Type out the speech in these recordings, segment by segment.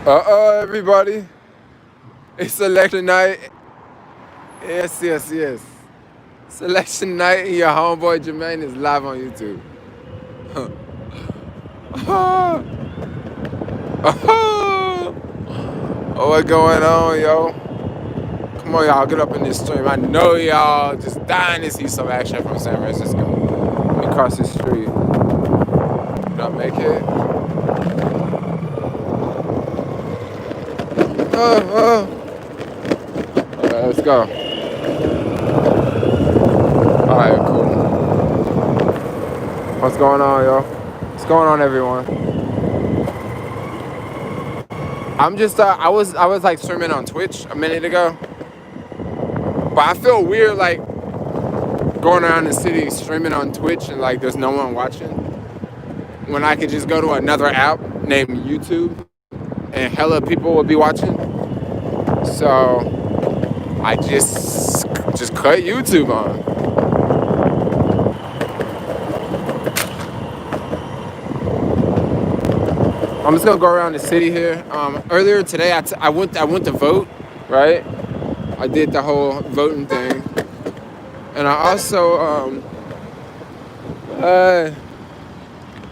Everybody. It's election night. Yes, yes, yes. It's election night, and your homeboy Jermaine is live on YouTube. Oh, what's going on, yo? Come on, y'all, get up in this stream. I know y'all just dying to see some action from San Francisco. Let me cross the street. Did I make it? Alright, let's go. Alright, cool. What's going on, yo? What's going on, everyone? I'm just, I was like streaming on Twitch a minute ago. But I feel weird, like, going around the city streaming on Twitch and, like, there's no one watching. When I could just go to another app named YouTube and hella people would be watching. So I just cut YouTube on. I'm just gonna go around the city here. Earlier today, I went to vote, right? I did the whole voting thing, and I also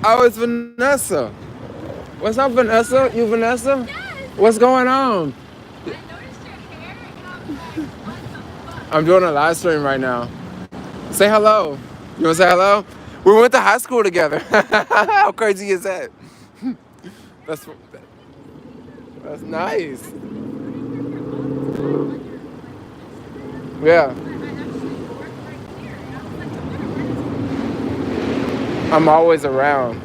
oh, it's Vanessa. What's up, Vanessa? You Vanessa? Yes. What's going on? I noticed your hair, and I was like, what the fuck? I'm doing a live stream right now. Say hello. You wanna say hello? We went to high school together. How crazy is that? That's nice. Yeah. I'm always around.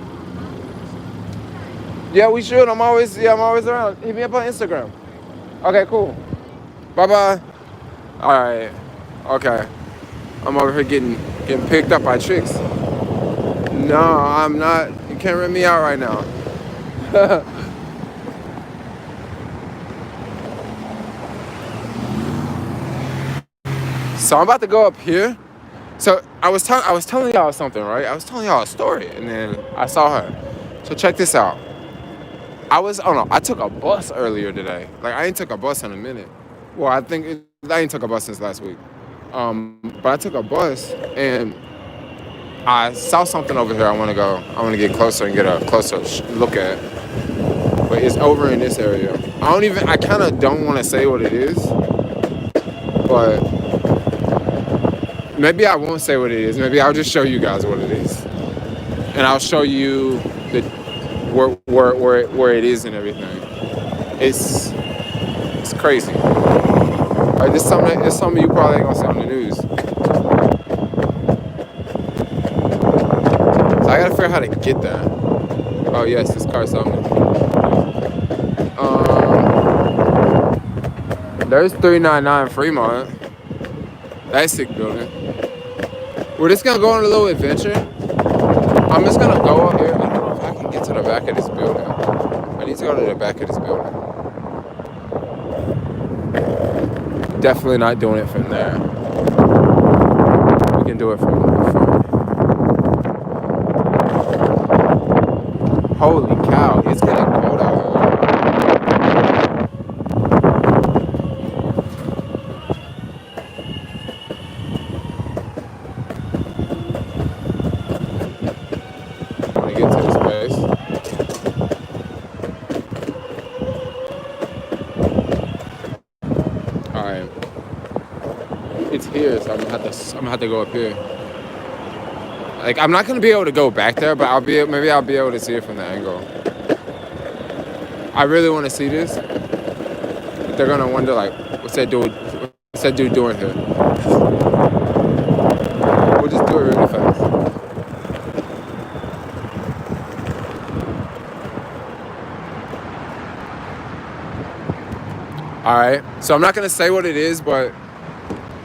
Yeah, we should. I'm always around. Hit me up on Instagram. Okay, cool. Bye-bye. All right. Okay. I'm over here getting picked up by chicks. No, I'm not. You can't rent me out right now. So I'm about to go up here. So I was telling y'all something, right? I was telling y'all a story, and then I saw her. So check this out. I took a bus earlier today. Like, I ain't took a bus in a minute. Well, I ain't took a bus since last week. But I took a bus, and I saw something over here. I want to get closer and get a closer look at. But it's over in this area. I kind of don't want to say what it is, but maybe I won't say what it is. Maybe I'll just show you guys what it is, and I'll show you where it is and everything. It's crazy. Like, it's something you probably ain't gonna see on the news. So I gotta figure out how to get there. Oh yes, this car saw me. There's 399 Fremont. That's a sick building. We're just gonna go on a little adventure. I'm just gonna go up here. I don't know if I can get to the back of this building. I need to go to the back of this building. Definitely not doing it from there. We can do it from the front. Holy cow, it's getting cold out here. I want to get to this place. Alright. It's here, so I'm gonna have to go up here. Like, I'm not gonna be able to go back there, but maybe I'll be able to see it from the angle. I really want to see this. They're gonna wonder, like, what's that dude doing here? We'll just do it really fast. All right. So I'm not gonna say what it is, but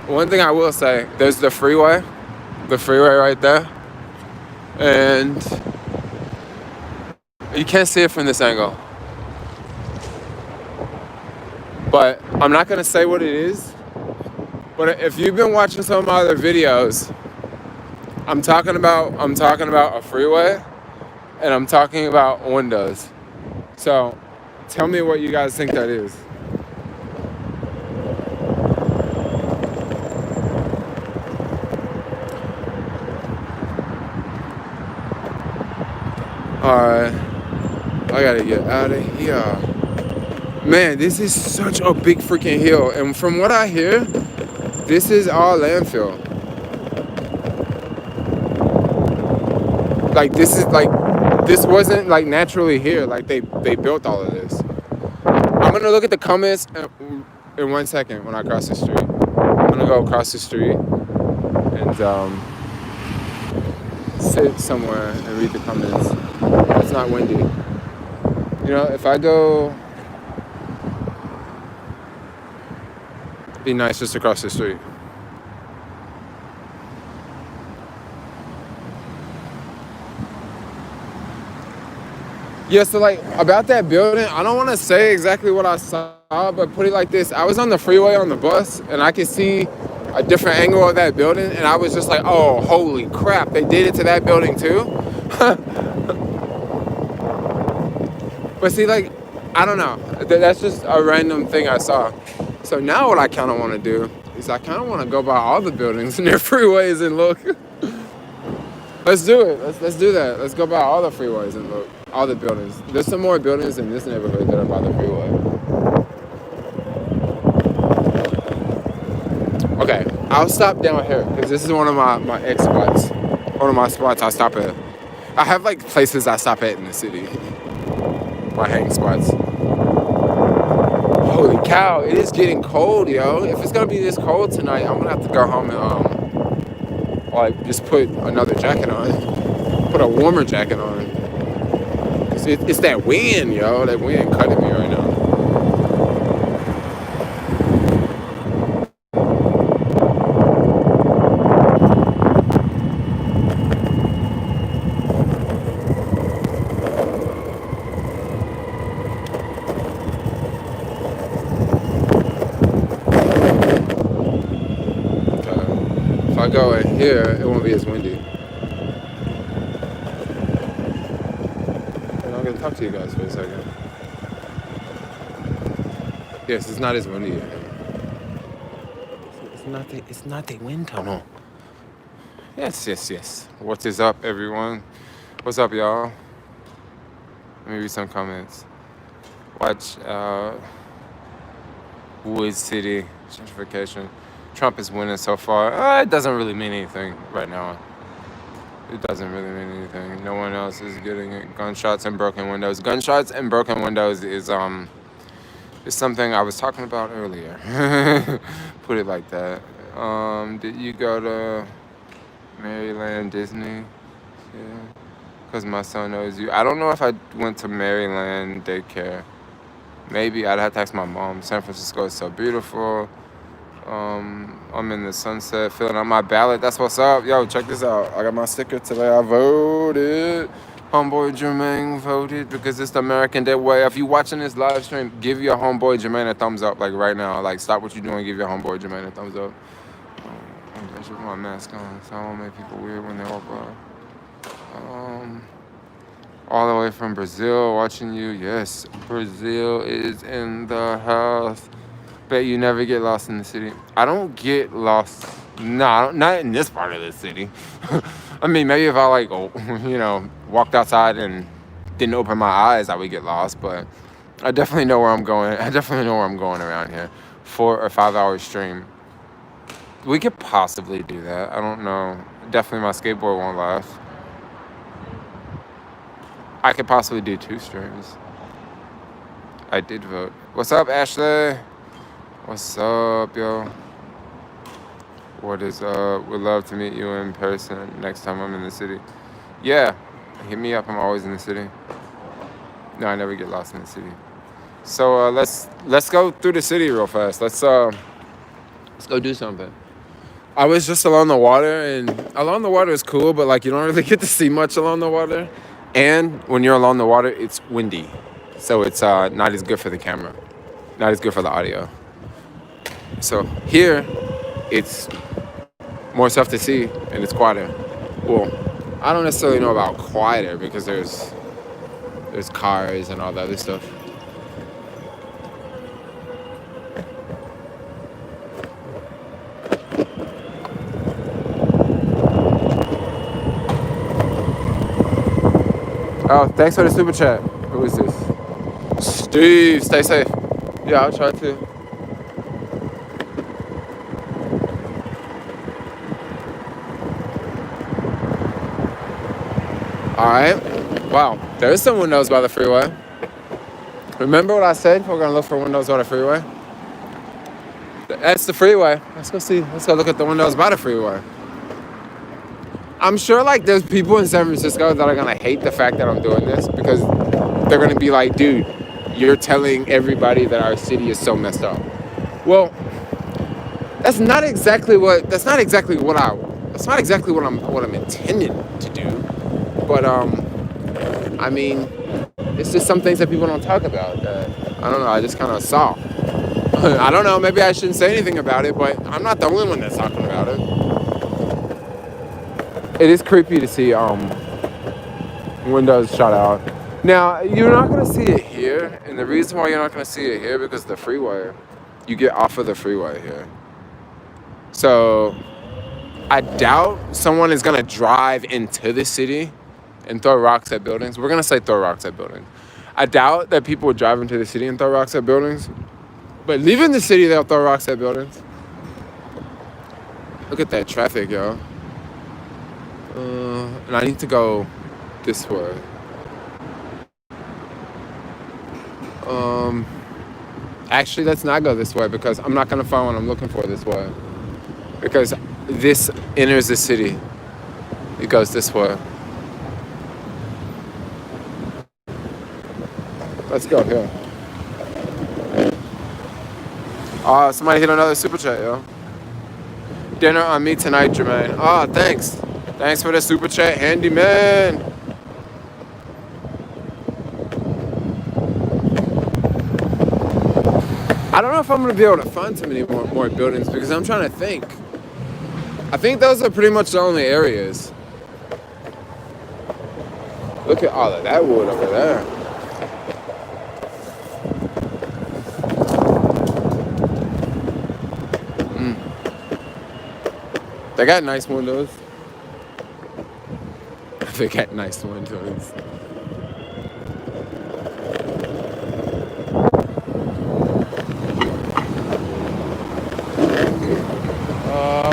one thing I will say: there's the freeway right there. And you can't see it from this angle. But I'm not gonna say what it is. But if you've been watching some of my other videos, I'm talking about a freeway, and I'm talking about windows. So Tell me what you guys think that is. Alright, I gotta get out of here. Man, this is such a big freaking hill, and from what I hear, this is all landfill. Like this wasn't like naturally here. Like they built all of this. I'm gonna look at the comments in 1 second when I cross the street. I'm gonna go across the street and sit somewhere and read the comments. It's not windy. You know, if I go, it'd be nice just across the street. Yeah, so like about that building, I don't want to say exactly what I saw, but put it like this. I was on the freeway on the bus and I could see a different angle of that building, and I was just like, oh, holy crap, they did it to that building too? But see, like, I don't know. That's just a random thing I saw. So now what I kind of want to do is I kind of want to go by all the buildings near freeways and look. Let's do it. Let's do that. Let's go by all the freeways and look. All the buildings. There's some more buildings in this neighborhood that are by the freeway. Okay, I'll stop down here because this is one of my X spots. One of my spots I stop at. I have like places I stop at in the city. My hang spots. Holy cow, it is getting cold, yo. If it's gonna be this cold tonight, I'm gonna have to go home and like just put another jacket on. Put a warmer jacket on. It's that wind, yo. That wind cutting me right now. If I go in here, it won't be as windy. And I'm gonna talk to you guys for a second. Yes, it's not as windy in here. It's not the wind tunnel. Yes. What is up, everyone? What's up, y'all? Let me read some comments. Watch Wood City gentrification. Trump is winning so far. It doesn't really mean anything right now. It doesn't really mean anything. No one else is getting it. Gunshots and broken windows. Gunshots and broken windows is something I was talking about earlier. Put it like that. Did you go to Maryland Disney? Yeah. Because my son knows you. I don't know if I went to Maryland daycare. Maybe I'd have to ask my mom. San Francisco is so beautiful. I'm in the sunset filling out my ballot. That's what's up. Yo, check this out. I got my sticker today. I voted. Homeboy Jermaine voted because it's the American Day way. If you watching this live stream, give your homeboy Jermaine a thumbs up, like right now. Like, stop what you're doing, give your homeboy Jermaine a thumbs up. I should put my mask on so I don't make people weird when they walk by. All the way from Brazil, watching you. Yes, Brazil is in the house. Bet you never get lost in the city. I don't get lost. No, not in this part of the city. I mean, maybe if I walked outside and didn't open my eyes, I would get lost. But I definitely know where I'm going. I definitely know where I'm going around here. 4 or 5 hour stream. We could possibly do that. I don't know. Definitely my skateboard won't last. I could possibly do 2 streams. I did vote. What's up, Ashley? What's up, yo? What is up? Would love to meet you in person next time I'm in the city. Yeah, hit me up. I'm always in the city. No, I never get lost in the city. So let's go through the city real fast. Let's go do something. I was just along the water, and along the water is cool, but like you don't really get to see much along the water. And when you're along the water, it's windy, so it's not as good for the camera, not as good for the audio. So here, it's more stuff to see, and it's quieter. Well, I don't necessarily know about quieter because there's cars and all the other stuff. Oh, thanks for the super chat. Who is this? Steve, stay safe. Yeah, I'll try to. All right. Wow, there is some windows by the freeway. Remember what I said? We're gonna look for windows by the freeway. That's the freeway. Let's go see. Let's go look at the windows by the freeway. I'm sure like there's people in San Francisco that are gonna hate the fact that I'm doing this because they're gonna be like, dude, you're telling everybody that our city is so messed up. Well, that's not exactly what I'm intending to do. But I mean, it's just some things that people don't talk about that I don't know, I just kinda saw. I don't know, maybe I shouldn't say anything about it, but I'm not the only one that's talking about it. It is creepy to see windows shot out. Now, you're not gonna see it here, and the reason why you're not gonna see it here because the freeway, you get off of the freeway here. So I doubt someone is gonna drive into the city and throw rocks at buildings. We're gonna say throw rocks at buildings. I doubt that people would drive into the city and throw rocks at buildings. But leaving the city, they'll throw rocks at buildings. Look at that traffic, yo. And I need to go this way. Actually, let's not go this way because I'm not gonna find what I'm looking for this way. Because this enters the city. It goes this way. Let's go here. Somebody hit another super chat, yo. Dinner on me tonight, Jermaine. Thanks. Thanks for the super chat, handyman. I don't know if I'm gonna be able to find too many more buildings because I'm trying to think. I think those are pretty much the only areas. Look at all of that wood over there. They got nice windows. They got nice windows.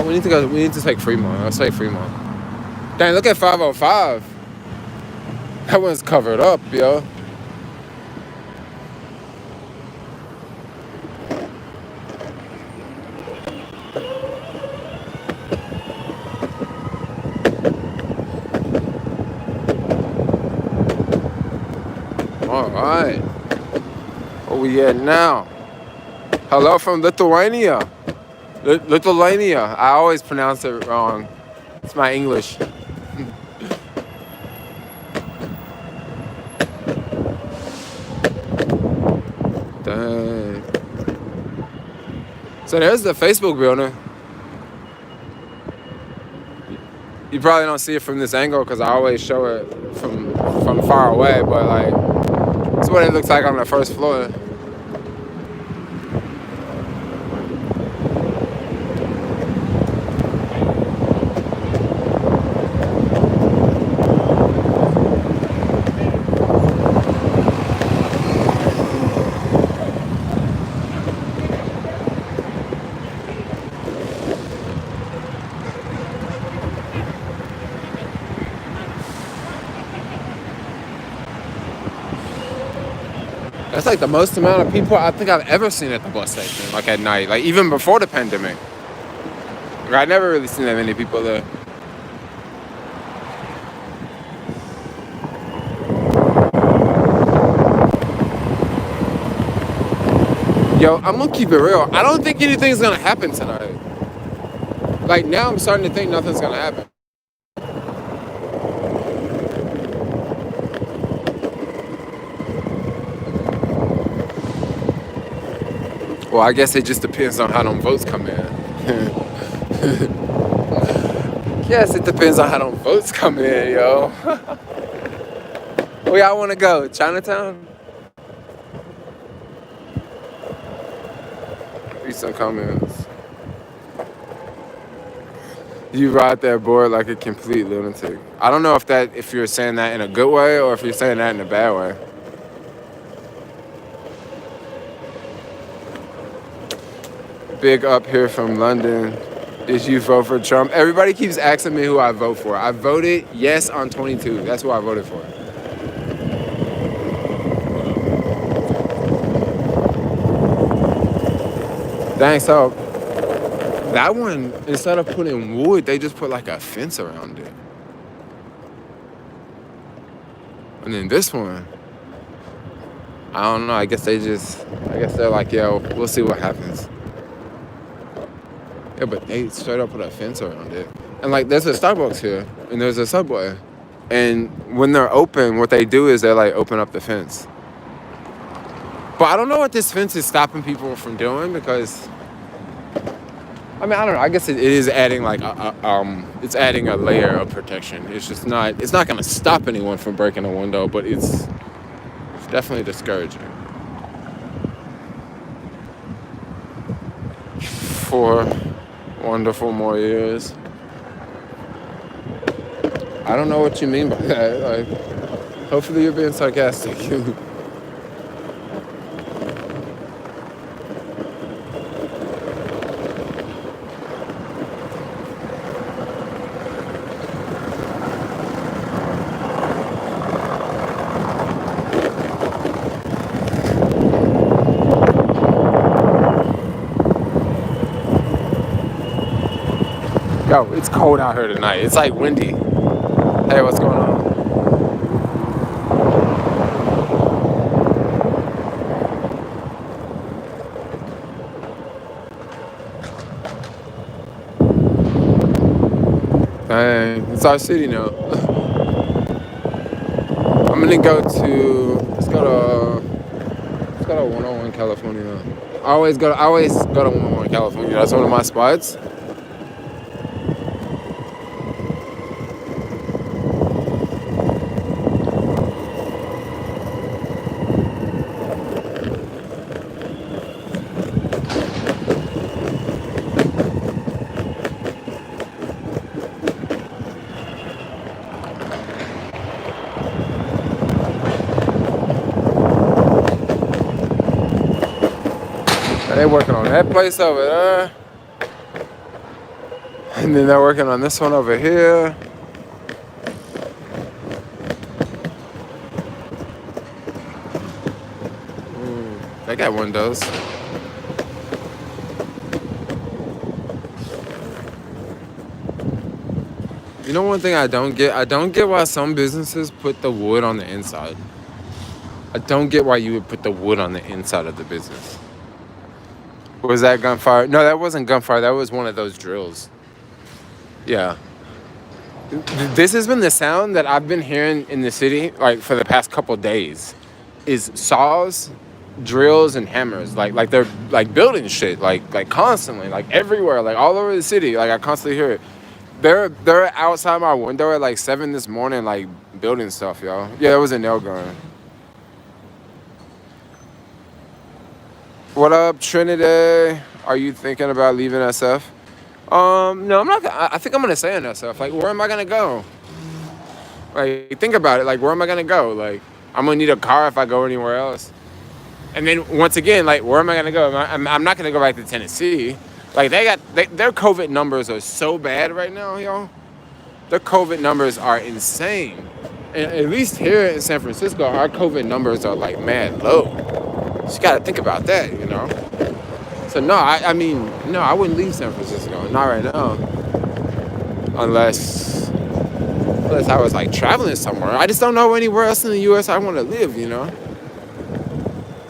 We need to take Fremont. Let's take Fremont. Dang, look at 505. That one's covered up, yo. All right. Where we at now? Hello from Lithuania. Lithuania. I always pronounce it wrong. It's my English. Dang. So there's the Facebook building. You probably don't see it from this angle because I always show it from far away, but like, that's what it looks like on the first floor. That's like the most amount of people I think I've ever seen at the bus station, like at night, like even before the pandemic. Like, I never really seen that many people there. Yo, I'm gonna keep it real. I don't think anything's gonna happen tonight. Like now I'm starting to think nothing's gonna happen. Well, I guess it just depends on how them votes come in. Yes, it depends on how them votes come in, yo. Where y'all wanna go? Chinatown? Read some comments. You ride that board like a complete lunatic. I don't know if you're saying that in a good way or if you're saying that in a bad way. Big up here from London. Did you vote for Trump? Everybody keeps asking me who I vote for. I voted yes on 22. That's who I voted for. Thanks. So that one, instead of putting wood, they just put like a fence around it. And then this one, I don't know. I guess they're like, yo, we'll see what happens. Yeah, but they straight up put a fence around it. And like, there's a Starbucks here, and there's a Subway. And when they're open, what they do is they like open up the fence. But I don't know what this fence is stopping people from doing because, I mean, I don't know. I guess it is adding like it's adding a layer of protection. It's not gonna stop anyone from breaking a window, but it's definitely discouraging. 4 wonderful more years. I don't know what you mean by that. Like, hopefully you're being sarcastic. Yo, it's cold out here tonight. It's like windy. Hey, what's going on? Dang, it's our city now. I'm gonna go to let's go to 101 California. I always go to 101 California. That's one of my spots. They're working on that place over there. And then they're working on this one over here. They got windows. You know one thing I don't get? I don't get why some businesses put the wood on the inside. I don't get why you would put the wood on the inside of the business. Was that gunfire? No, that wasn't gunfire. That was one of those drills. Yeah. This has been the sound that I've been hearing in the city like for the past couple days is saws, drills, and hammers. Like they're like building shit like constantly, like everywhere, like all over the city. Like I constantly hear it. They're outside my window at like 7 this morning, like building stuff, y'all. Yeah, that was a nail gun. What up, Trinity? Are you thinking about leaving SF? No, I'm not. I think I'm gonna stay in SF. Like, where am I gonna go? Like, think about it. Like, where am I gonna go? Like, I'm gonna need a car if I go anywhere else. And then once again, like, where am I gonna go? I'm not gonna go back to Tennessee. Like, their COVID numbers are so bad right now, y'all. Their COVID numbers are insane. And at least here in San Francisco, our COVID numbers are like mad low. You gotta think about that, you know. So no, I mean, no, I wouldn't leave San Francisco, not right now, unless I was like traveling somewhere. I just don't know anywhere else in the U.S. I want to live, you know.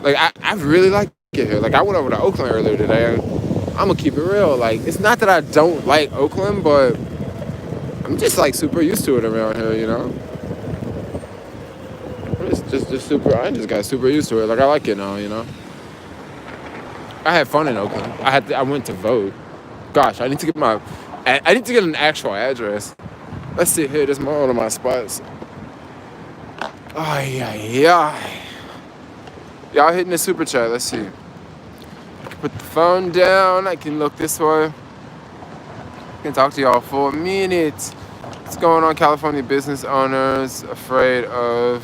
Like I really like it here. Like I went over to Oakland earlier today. I'm gonna keep it real. Like it's not that I don't like Oakland, but I'm just like super used to it around here, you know. Just super. I just got super used to it. Like I like it now, you know. I had fun in Oakland. I went to vote. Gosh, I need to get an actual address. Let's see here. This is one of my spots. Oh yeah. Y'all hitting the super chat. Let's see. I can put the phone down. I can look this way. Can talk to y'all for a minute. What's going on, California business owners afraid of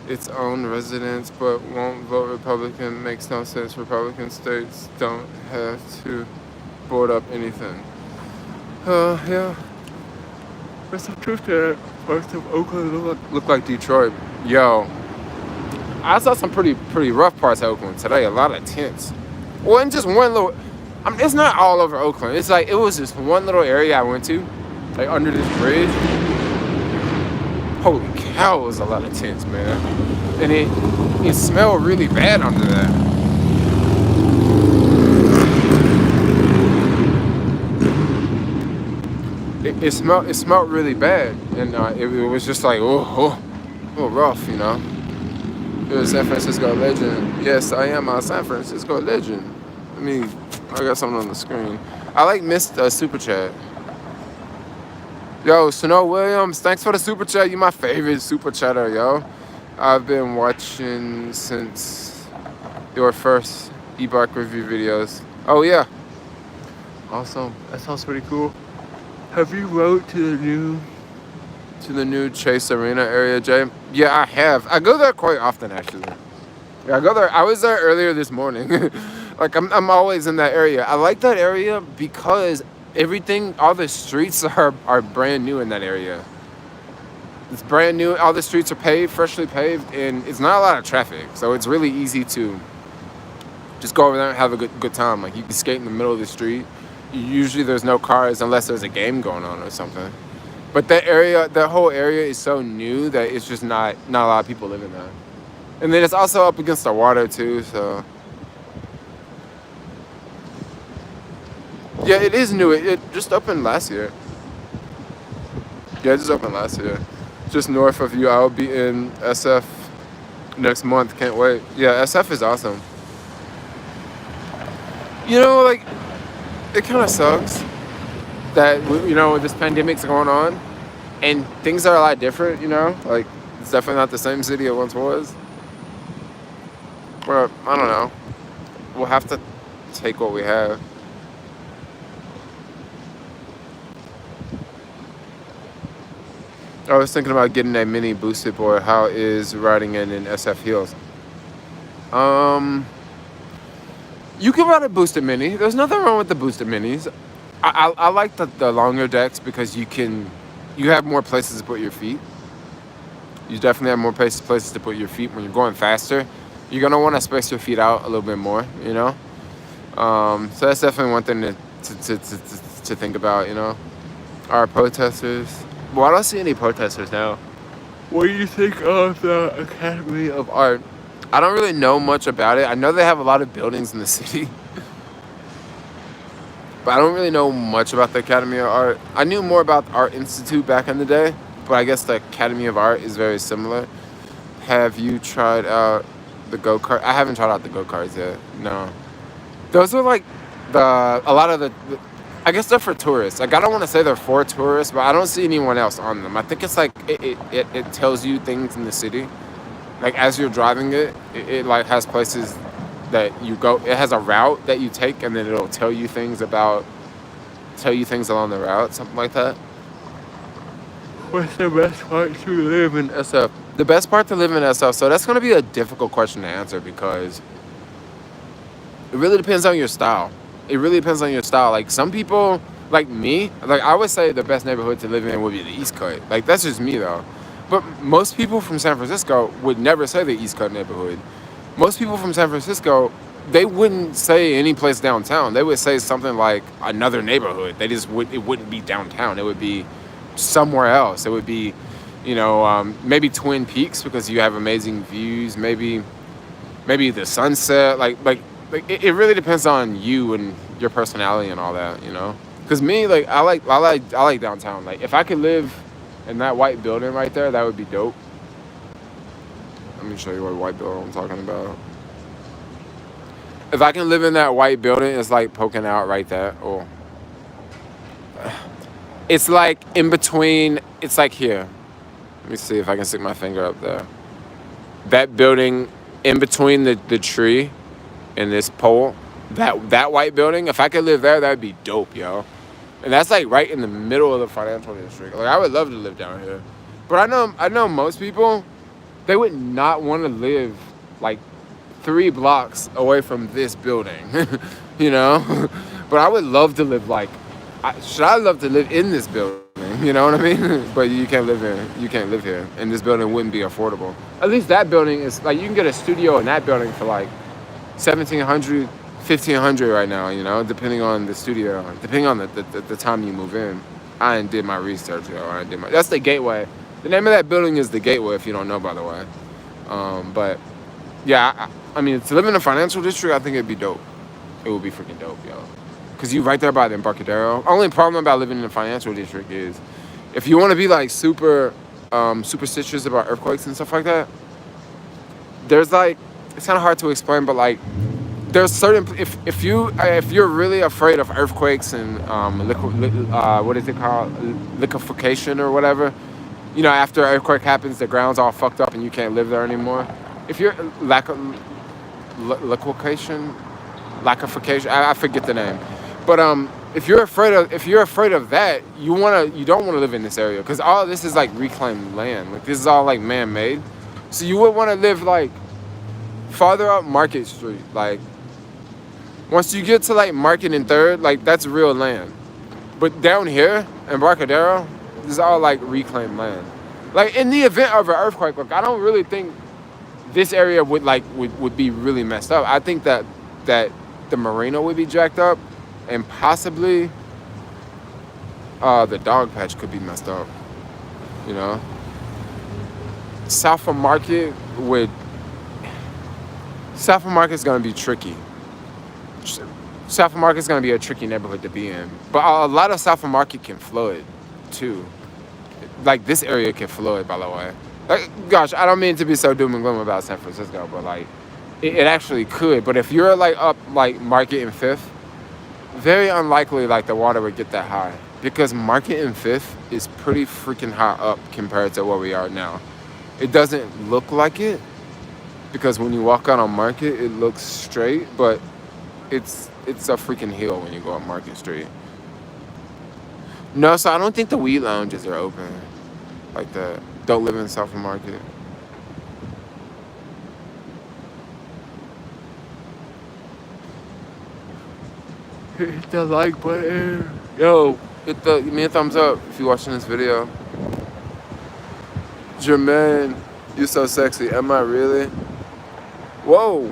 its own residents but won't vote Republican? Makes no sense. Republican states don't have to board up anything. Yeah. There's some truth to that. Parts of Oakland look like Detroit. Yo, I saw some pretty rough parts of Oakland today. A lot of tents. Well, in just one little. I mean, it's not all over Oakland. It's like it was just one little area I went to, like under this bridge. Holy cow, it was a lot of tents, man. And it smelled really bad under that. It smelled really bad, and it was just like oh, rough, you know. It was San Francisco legend. Yes, I am a San Francisco legend. I got something on the screen. I like missed super chat. Yo, Snow Williams, thanks for the super chat. You my favorite super chatter, yo. I've been watching since your first e-bike review videos. Oh yeah, awesome. That sounds pretty cool. Have you rode to the new Chase Arena area, Jay? Yeah, I have. I go there quite often, actually. Yeah, I go there. I was there earlier this morning. Like I'm always in that area. I like that area because all the streets are brand new in that area. It's brand new. All the streets are paved, freshly paved, and it's not a lot of traffic. So it's really easy to just go over there and have a good time. Like you can skate in the middle of the street. Usually there's no cars unless there's a game going on or something. But that whole area is so new that it's just not a lot of people living there. And then it's also up against the water too, so. Yeah, it is new. It just opened last year. Yeah, it just opened last year. Just north of you. I'll be in SF next month. Can't wait. Yeah, SF is awesome. You know, like, it kind of sucks that, this pandemic's going on and things are a lot different, Like, it's definitely not the same city it once was. But, I don't know. We'll have to take what we have. I was thinking about getting a mini boosted board. How is riding in SF Hills? You can ride a boosted mini. There's nothing wrong with the boosted minis. I like the longer decks because you have more places to put your feet. You definitely have more places to put your feet when you're going faster. You're gonna want to space your feet out a little bit more, So that's definitely one thing to think about, Our protesters. Well, I don't see any protesters now. What do you think of the Academy of Art? I don't really know much about it. I know they have a lot of buildings in the city. But I don't really know much about the Academy of Art. I knew more about the Art Institute back in the day, but I guess the Academy of Art is very similar. Have you tried out the go-kart? I haven't tried out the go-karts yet, no. Those are like a lot of the I guess they're for tourists. Like, I don't want to say they're for tourists, but I don't see anyone else on them. I think it's like it tells you things in the city. Like, as you're driving it like has places that you go. It has a route that you take, and then it'll tell you things along the route, something like that. What's the best part to live in SF? The best part to live in SF. So that's going to be a difficult question to answer because it really depends on your style. Like, some people, like me, like, I would say the best neighborhood to live in would be the East Coast. Like, that's just me, though. But most people from San Francisco would never say the East Coast neighborhood. Most people from San Francisco, they wouldn't say any place downtown. They would say something like another neighborhood. It wouldn't be downtown. It would be somewhere else. It would be, maybe Twin Peaks because you have amazing views. Maybe the sunset. Like it really depends on you and your personality and all that, Because me, like, I like downtown. Like, if I could live in that white building right there, that would be dope. Let me show you what white building I'm talking about. If I can live in that white building, it's like poking out right there. Oh, it's like in between. It's like here. Let me see if I can stick my finger up there. That building in between the tree and this pole, that white building, if I could live there, that'd be dope, yo. and that's like right in the middle of the financial district. Like I would love to live down here, but I know most people, they would not want to live like 3 blocks away from this building, you know. But I would love to live like, I love to live in this building, you know what I mean? But you can't live here. You can't live here, and this building wouldn't be affordable. At least that building is like you can get a studio in that building for like 1,700, 1,500 right now, you know, depending on the studio, depending on the time you move in. I didn't did my research, yo. That's the Gateway. The name of that building is the Gateway, if you don't know, by the way. But yeah, I mean, to live in a financial district, I think it'd be dope. It would be freaking dope, yo. Because you right there by the Embarcadero. Only problem about living in a financial district is if you want to be like super superstitious about earthquakes and stuff like that, there's like, it's kind of hard to explain, but like there's certain, if you're really afraid of earthquakes and what is it called, liquefaction or whatever, you know, after an earthquake happens, the ground's all fucked up and you can't live there anymore. If you're liquefaction, I forget the name, but if you're afraid of that, you don't want to live in this area because all this is like reclaimed land. Like this is all like man-made, so you would want to live like farther up Market Street. Like once you get to like Market and Third, like that's real land. But down here in Embarcadero, this is all like reclaimed land. Like in the event of an earthquake, like I don't really think this area would be really messed up. I think that the marina would be jacked up, and possibly the dog patch could be messed up. You know, South of Market is gonna be tricky. South of Market is gonna be a tricky neighborhood to be in, but a lot of South of Market can flood too. Like this area can flood, by the way. Like, gosh, I don't mean to be so doom and gloom about San Francisco, but like it actually could. But if you're like up like Market and Fifth, very unlikely like the water would get that high because Market and Fifth is pretty freaking high up compared to where we are now. It doesn't look like it because when you walk out on Market, it looks straight, but it's a freaking hill when you go up Market Street. No, so I don't think the weed lounges are open like that. Don't live in South Market. Hit the like button. Yo, give me a thumbs up if you're watching this video. Jermaine, you're so sexy. Am I really? Whoa.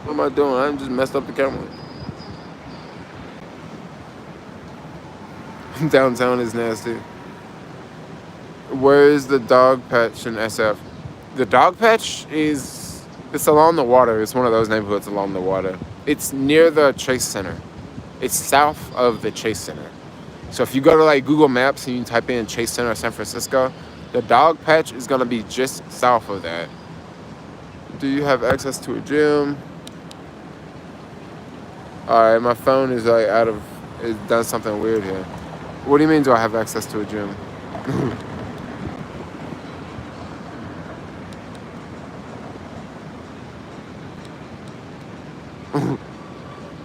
What am I doing? I just messed up the camera. Downtown is nasty. Where is the dog patch in SF? The dog patch it's along the water. It's one of those neighborhoods along the water. It's near the Chase Center. It's south of the Chase Center. So if you go to like Google Maps and you type in Chase Center, San Francisco, the dog patch is gonna be just south of that. Do you have access to a gym? Alright, my phone is like it does something weird here. What do you mean do I have access to a gym?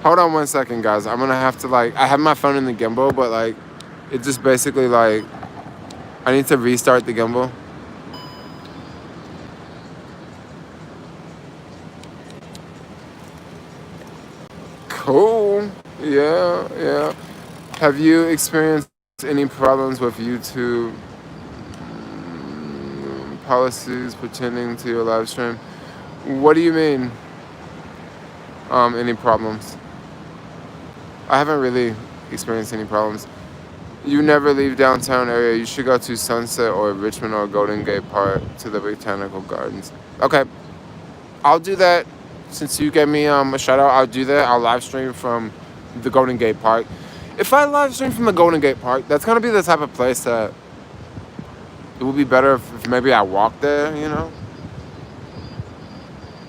Hold on 1 second, guys. I'm gonna have to like, I have my phone in the gimbal, but like, it just basically like, I need to restart the gimbal. Cool. Yeah. Have you experienced any problems with YouTube policies pertaining to your live stream? What do you mean? Any problems? I haven't really experienced any problems. You never leave downtown area. You should go to Sunset or Richmond or Golden Gate Park to the Botanical Gardens. Okay, I'll do that. Since you gave me a shout out, I'll do that. I'll live stream from the Golden Gate Park. If I live stream from the Golden Gate Park, that's gonna be the type of place that it would be better if maybe I walk there, you know?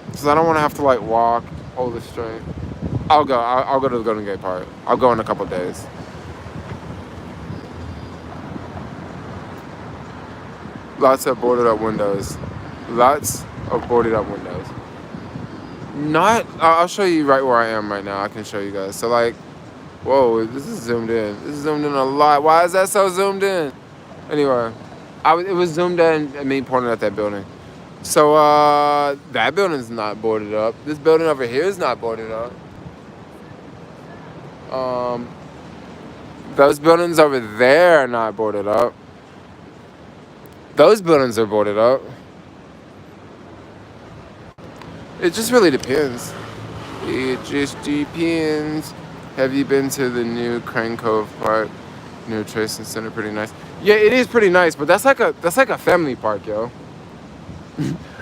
Because I don't want to have to like walk all the straight. I'll go to the Golden Gate Park. I'll go in a couple days. Lots of boarded up windows. Not, I'll show you right where I am right now. I can show you guys. So like, Whoa, this is zoomed in. This is zoomed in a lot. Why is that so zoomed in? Anyway, it was zoomed in at me pointing at that building. So that building's not boarded up. This building over here is not boarded up. Those buildings over there are not boarded up. Those buildings are boarded up. It just really depends. It just depends. Have you been to the new Crane Cove Park near Tracing Center? Pretty nice. Yeah, it is pretty nice, but that's like a family park, yo.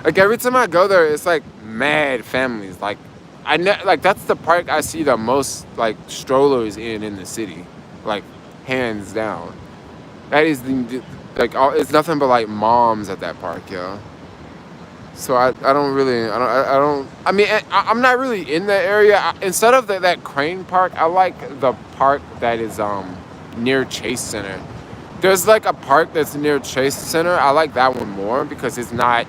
Like every time I go there, it's like mad families. Like that's the park I see the most like strollers in the city, like hands down. That is it's nothing but like moms at that park, yo. So I mean, I'm not really in that area. Instead of that Crane Park, I like the park that is near Chase Center. There's like a park that's near Chase Center. I like that one more because it's not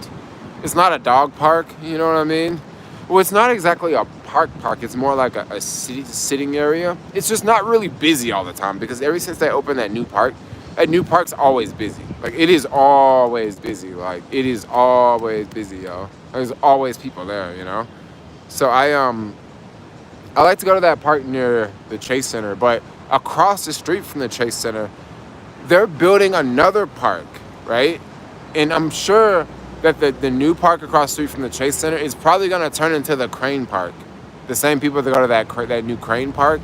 a dog park, you know what I mean? Well, it's not exactly a park. It's more like a sitting area. It's just not really busy all the time because ever since they opened that new park's always busy. Like, it is always busy. Like, it is always busy, yo. There's always people there, you know? So I like to go to that park near the Chase Center, but across the street from the Chase Center, they're building another park, right? And I'm sure that the new park across the street from the Chase Center is probably going to turn into the Crane Park. The same people that go to that new Crane Park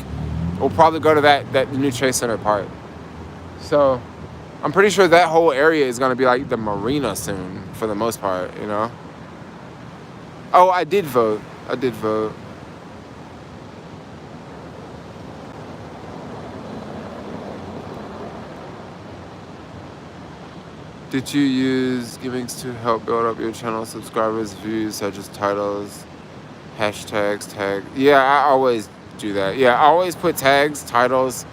will probably go to that new Chase Center park. So I'm pretty sure that whole area is going to be like the marina soon, for the most part, you know? Oh, I did vote. Did you use gimmicks to help build up your channel subscribers' views, such as titles, hashtags, tag? Yeah, I always do that. Yeah, I always put tags, titles.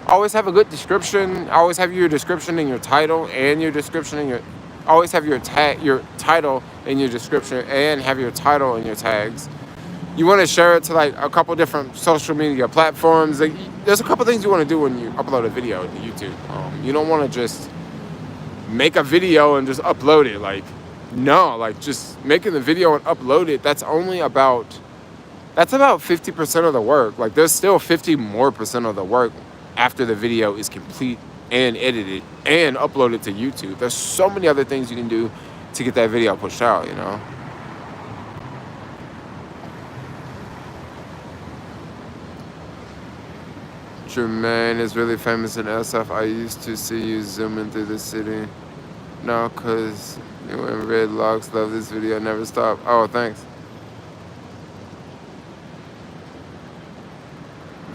Always have a good description. Always have your description in your title and your description in your. Always have your title in your description and have your title in your tags. You want to share it to like a couple different social media platforms. Like, there's a couple things you want to do when you upload a video to YouTube. You don't want to just make a video and just upload it. Like, no, like just making the video and upload it. That's about 50% of the work. Like, there's still 50% more of the work after the video is complete and edited and uploaded to YouTube. There's so many other things you can do to get that video pushed out, you know? Jermaine is really famous in SF. I used to see you zooming through the city. No, because you and Red Locks love this video. Never stop. Oh, thanks.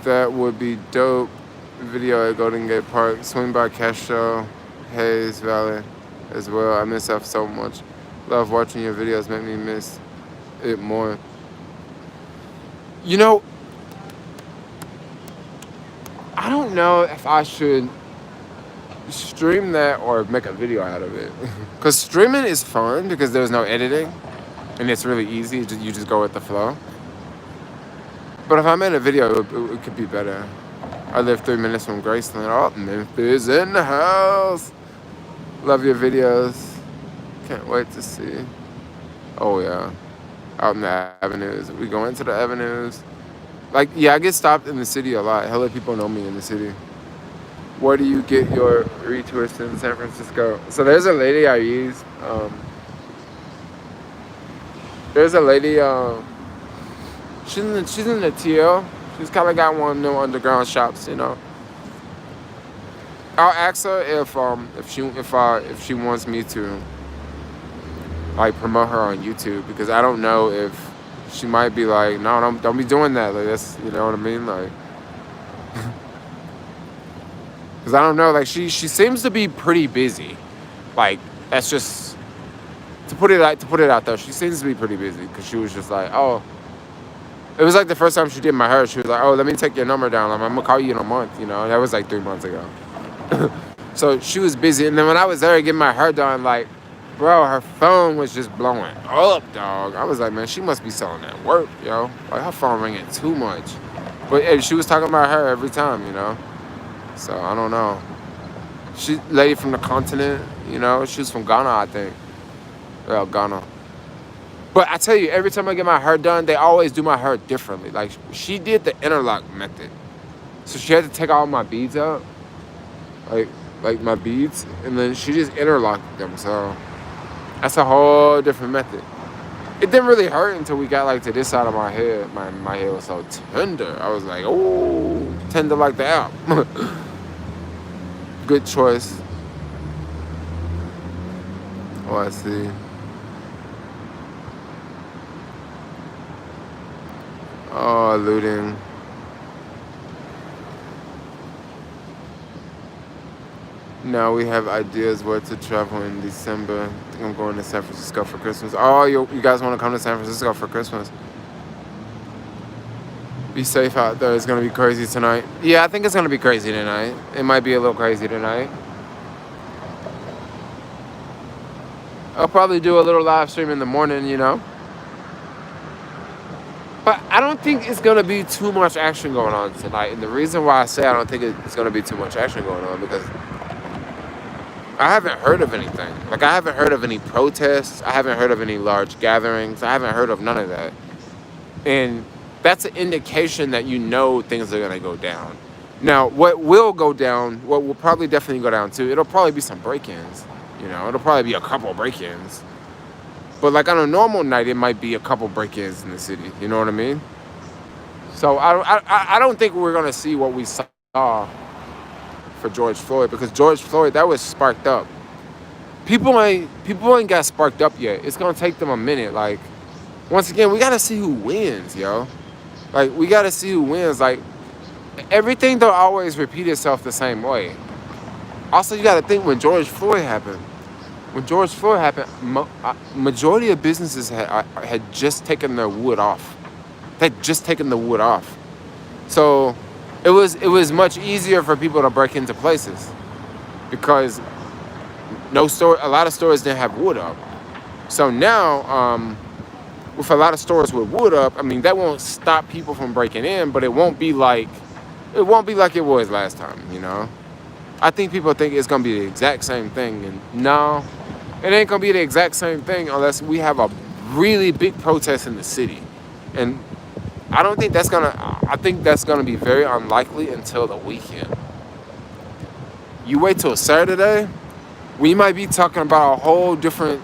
That would be dope. Video at Golden Gate Park. Swing by Castro, Hayes Valley as well. I miss F so much. Love watching your videos. Make me miss it more. You know, I don't know if I should stream that or make a video out of it. Because streaming is fun because there's no editing and it's really easy. You just go with the flow. But if I made a video, it could be better. I live 3 minutes from Graceland. Oh, Memphis in the house. Love your videos. Can't wait to see. Oh, yeah. Out in the avenues. We go into the avenues. Like, yeah, I get stopped in the city a lot. Hella people know me in the city. Where do you get your retweets in San Francisco? So there's a lady I use. There's a lady, she's in the TL. She's kind of got one of them underground shops, you know. I'll ask her if she wants me to like promote her on YouTube, because I don't know if she might be like, no, don't be doing that. Like, that's, you know what I mean, like. Because I don't know, like she seems to be pretty busy. Like, that's just to put it out there. She seems to be pretty busy because she was just like, oh. It was like the first time she did my hair. She was like, oh, let me take your number down. I'm going to call you in a month, you know. That was like 3 months ago. So she was busy. And then when I was there getting my hair done, like, bro, her phone was just blowing up, dog. I was like, man, she must be selling that work, yo. Like, her phone ringing too much. But she was talking about her every time, you know. So I don't know. She lady from the continent, you know. She was from Ghana, I think. Well, Ghana. But I tell you, every time I get my hair done, they always do my hair differently. Like she did the interlock method, so she had to take all my beads out, like like my beads, and then she just interlocked them. So that's a whole different method. It didn't really hurt until we got like to this side of my head. My head was so tender. I was like, oh, tender like the app. Good choice. Oh, I see. Oh, looting. Now we have ideas where to travel in December. I think I'm going to San Francisco for Christmas. Oh, you guys want to come to San Francisco for Christmas? Be safe out there. It's going to be crazy tonight. Yeah, I think it's going to be crazy tonight. It might be a little crazy tonight. I'll probably do a little live stream in the morning, you know. But I don't think it's going to be too much action going on tonight. And the reason why I say I don't think it's going to be too much action going on because I haven't heard of anything. Like, I haven't heard of any protests. I haven't heard of any large gatherings. I haven't heard of none of that. And that's an indication that you know things are going to go down. Now, what will go down, what will probably definitely go down too, it'll probably be some break-ins. You know, it'll probably be a couple break-ins. But like on a normal night, it might be a couple break-ins in the city. You know what I mean? So I don't think we're going to see what we saw for George Floyd because George Floyd, that was sparked up. People ain't got sparked up yet. It's going to take them a minute. Like, once again, we got to see who wins, yo. Like, we got to see who wins. Like, everything don't always repeat itself the same way. Also, you got to think when George Floyd happened, majority of businesses had just taken their wood off. They'd just taken the wood off. So it was much easier for people to break into places because a lot of stores didn't have wood up. So now, with a lot of stores with wood up, I mean, that won't stop people from breaking in, but it won't be like it was last time, you know? I think people think it's gonna be the exact same thing, and no, it ain't gonna be the exact same thing unless we have a really big protest in the city. And I think that's gonna be very unlikely until the weekend. You wait till Saturday, we might be talking about a whole different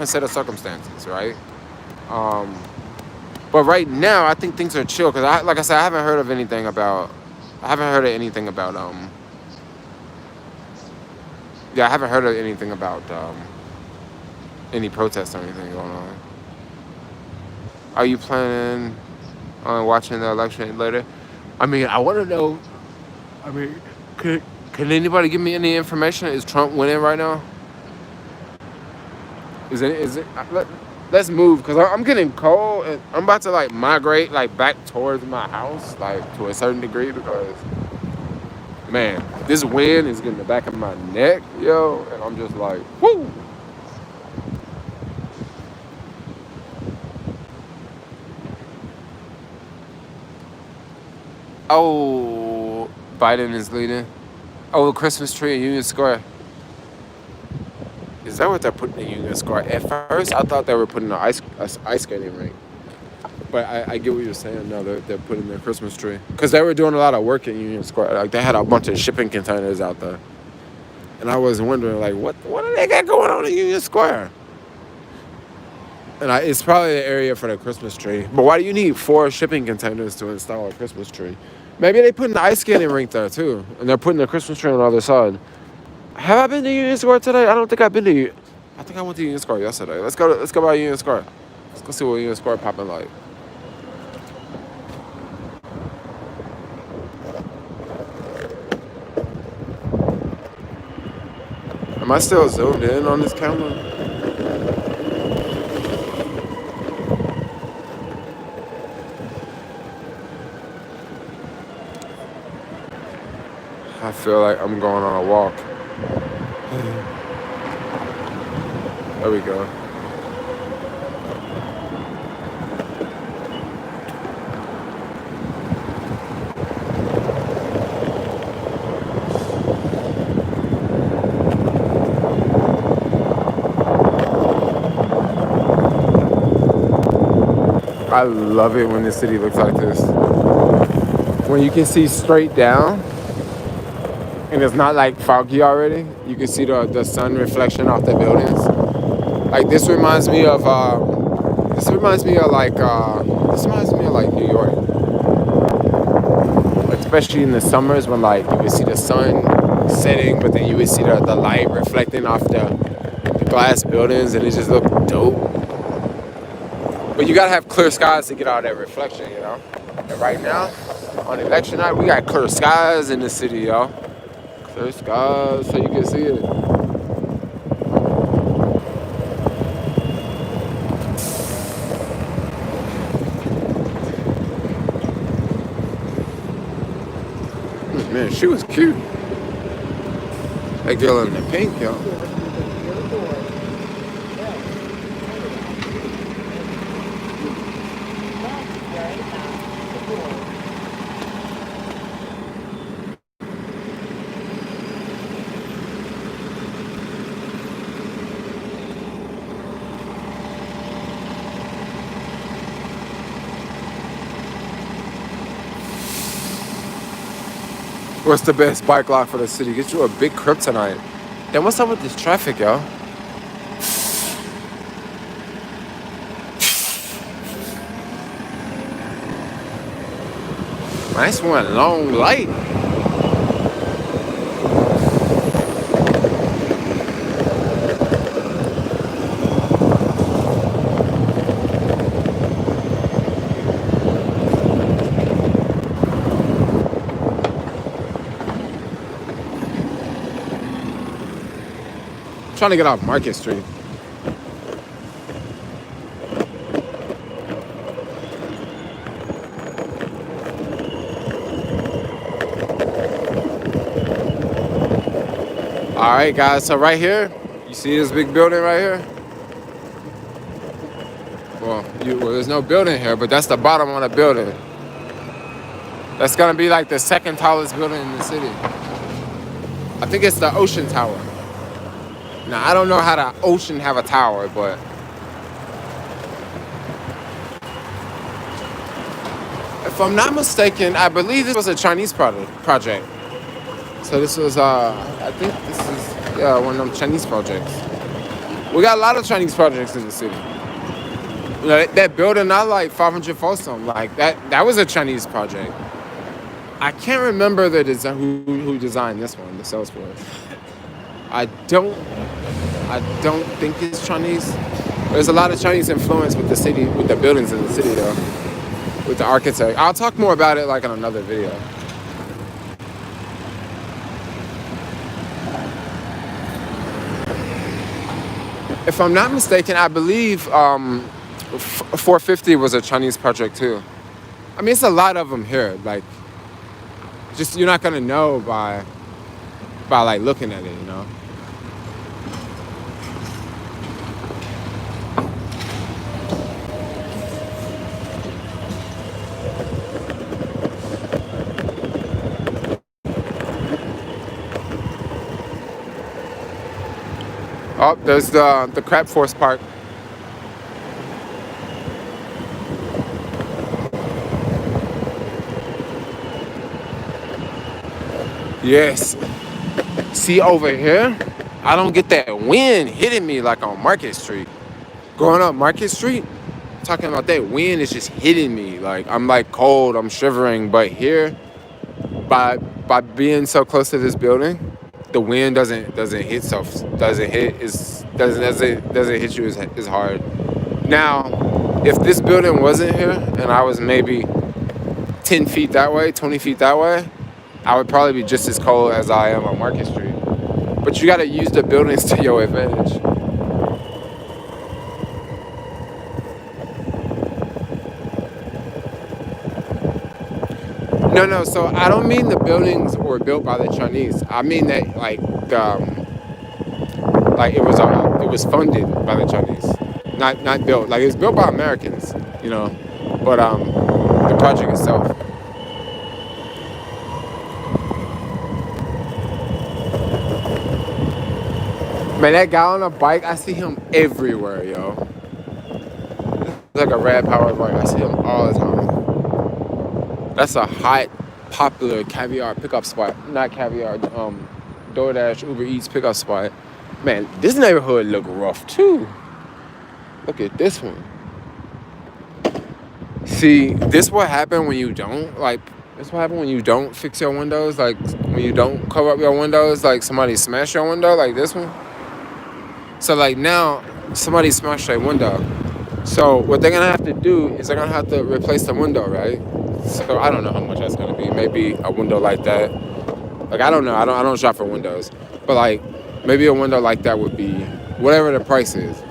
set of circumstances, right? But right now, I think things are chill because, like I said, I haven't heard anything about any protests or anything going on. Are you planning on watching the election later? I mean, I want to know. I mean, can anybody give me any information? Is Trump winning right now? Is it? Let's move because I'm getting cold and I'm about to like migrate like back towards my house like to a certain degree because man, this wind is getting the back of my neck, yo, and I'm just like, whoo. Oh, Biden is leading. Oh, the Christmas tree in Union Square. Is that what they're putting in Union Square? At first, I thought they were putting an ice skating rink. But I get what you're saying. No, they're putting their Christmas tree. Because they were doing a lot of work in Union Square. Like, they had a bunch of shipping containers out there. And I was wondering, like, what do they got going on in Union Square? And it's probably the area for the Christmas tree. But why do you need 4 shipping containers to install a Christmas tree? Maybe they put an ice skating rink there, too. And they're putting the Christmas tree on the other side. Have I been to Union Square today? I don't think I've been to I think I went to Union Square yesterday. Let's go by Union Square. Let's go see what Union Square popping like. Am I still zoomed in on this camera? I feel like I'm going on a walk. There we go. I love it when the city looks like this. When you can see straight down and it's not like foggy already. You can see the sun reflection off the buildings. Like this reminds me of like New York, especially in the summers when like you would see the sun setting, but then you would see the light reflecting off the glass buildings, and it just looked dope. But you gotta have clear skies to get all that reflection, you know. And right now, on election night, we got clear skies in the city, y'all. Clear skies so you can see it. Man, she was cute. That girl in the pink, yo. What's the best bike lock for the city? Get you a big kryptonite. Then what's up with this traffic, yo? Nice one, long light. Trying to get off Market Street. All right, guys. So right here, you see this big building right here? Well, there's no building here, but that's the bottom of the building. That's gonna be like the second tallest building in the city. I think it's the Ocean Tower. Now, I don't know how the ocean have a tower, but if I'm not mistaken, I believe this was a Chinese project. So this was, I think this is, one of them Chinese projects. We got a lot of Chinese projects in the city. You know, that building out like 500 Folsom, like that was a Chinese project. I can't remember the design, who designed this one, the Salesforce. I don't think it's Chinese. There's a lot of Chinese influence with the city, with the buildings in the city though, with the architect. I'll talk more about it like in another video. If I'm not mistaken, I believe 450 was a Chinese project too. I mean, it's a lot of them here. Like, just you're not gonna know by like looking at it, you know. Oh, there's the Crab Force Park. Yes. See over here? I don't get that wind hitting me like on Market Street. Going up Market Street, talking about that wind is just hitting me. Like I'm like cold, I'm shivering. But here, by being so close to this building, the wind doesn't hit hit you as hard. Now, if this building wasn't here and I was maybe 10 feet that way, 20 feet that way, I would probably be just as cold as I am on Market Street. But you gotta use the buildings to your advantage. No, so I don't mean the buildings were built by the Chinese. I mean that like it was funded by the Chinese. Not built. Like it's built by Americans, you know. But the project itself. Man, that guy on a bike, I see him everywhere, yo. like a rad power bike. I see them all the time. That's a hot, popular caviar pickup spot. Not caviar, DoorDash, Uber Eats pickup spot. Man, this neighborhood look rough too. Look at this one. See, this what happen when you don't this what happen when you don't fix your windows. Like when you don't cover up your windows. Like somebody smash your window, like this one. So like now, somebody smashed their window. So what they're gonna have to do is they're gonna have to replace the window, right? So I don't know how much that's gonna be. Maybe a window like that. Like I don't know. I don't shop for windows, but like maybe a window like that would be whatever the price is.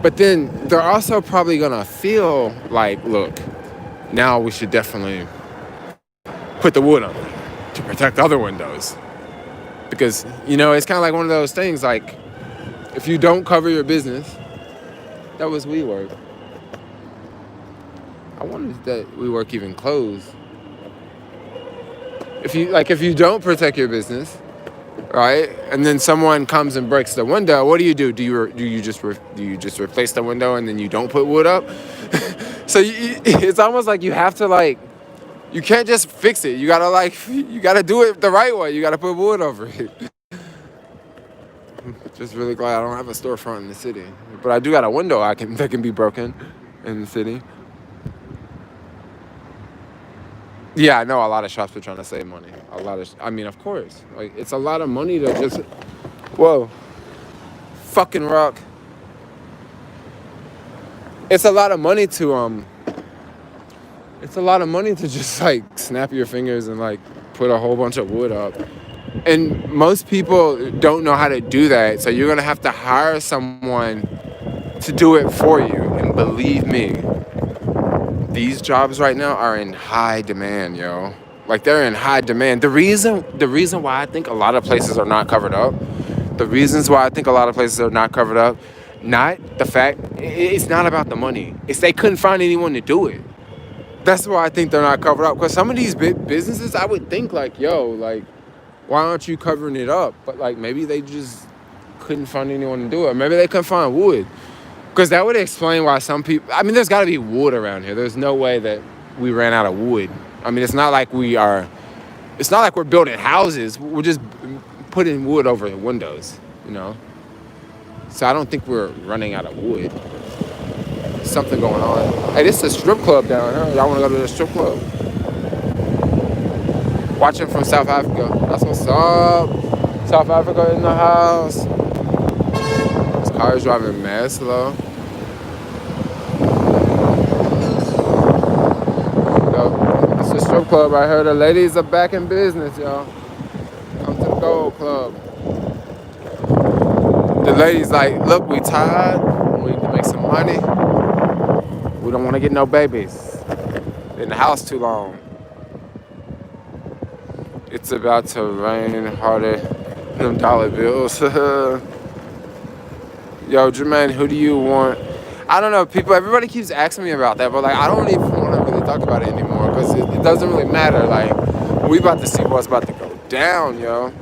But then they're also probably gonna feel like, look, now we should definitely put the wood on to protect other windows, because it's kind of like one of those things. Like if you don't cover your business, that was WeWork. I wonder if that WeWork even closed. If you don't protect your business, right, and then someone comes and breaks the window, what do? Do you just replace the window and then you don't put wood up? So it's almost like you have to you can't just fix it. You gotta do it the right way. You gotta put wood over it. Just really glad I don't have a storefront in the city, but I do got a window that can be broken in the city. Yeah, I know a lot of shops are trying to save money. Of course. Like, it's a lot of money to just... Whoa. Fucking rock. It's a lot of money to, It's a lot of money to just, snap your fingers and, put a whole bunch of wood up. And most people don't know how to do that, so you're going to have to hire someone to do it for you. And believe me, these jobs right now are in high demand, yo. They're in high demand. The reason why I think a lot of places are not covered up, not the fact, it's not about the money. It's they couldn't find anyone to do it. That's why I think they're not covered up. Because some of these big businesses, I would think why aren't you covering it up? But maybe they just couldn't find anyone to do it. Maybe they couldn't find wood. Because that would explain why some people... there's got to be wood around here. There's no way that we ran out of wood. It's not like we're building houses. We're just putting wood over the windows, So I don't think we're running out of wood. Something going on. Hey, this is a strip club down here. Y'all want to go to the strip club? Watching from South Africa. That's what's up. South Africa in the house. This car is driving mad slow. It's a strip club right here. The ladies are back in business, y'all. Come to the Gold Club. The ladies look, we tired. We need to make some money. We don't want to get no babies in the house too long. It's about to rain harder than them dollar bills. Yo, Jermaine, who do you want? I don't know, everybody keeps asking me about that, but I don't even want to really talk about it anymore because it doesn't really matter. We about to see what's about to go down, yo.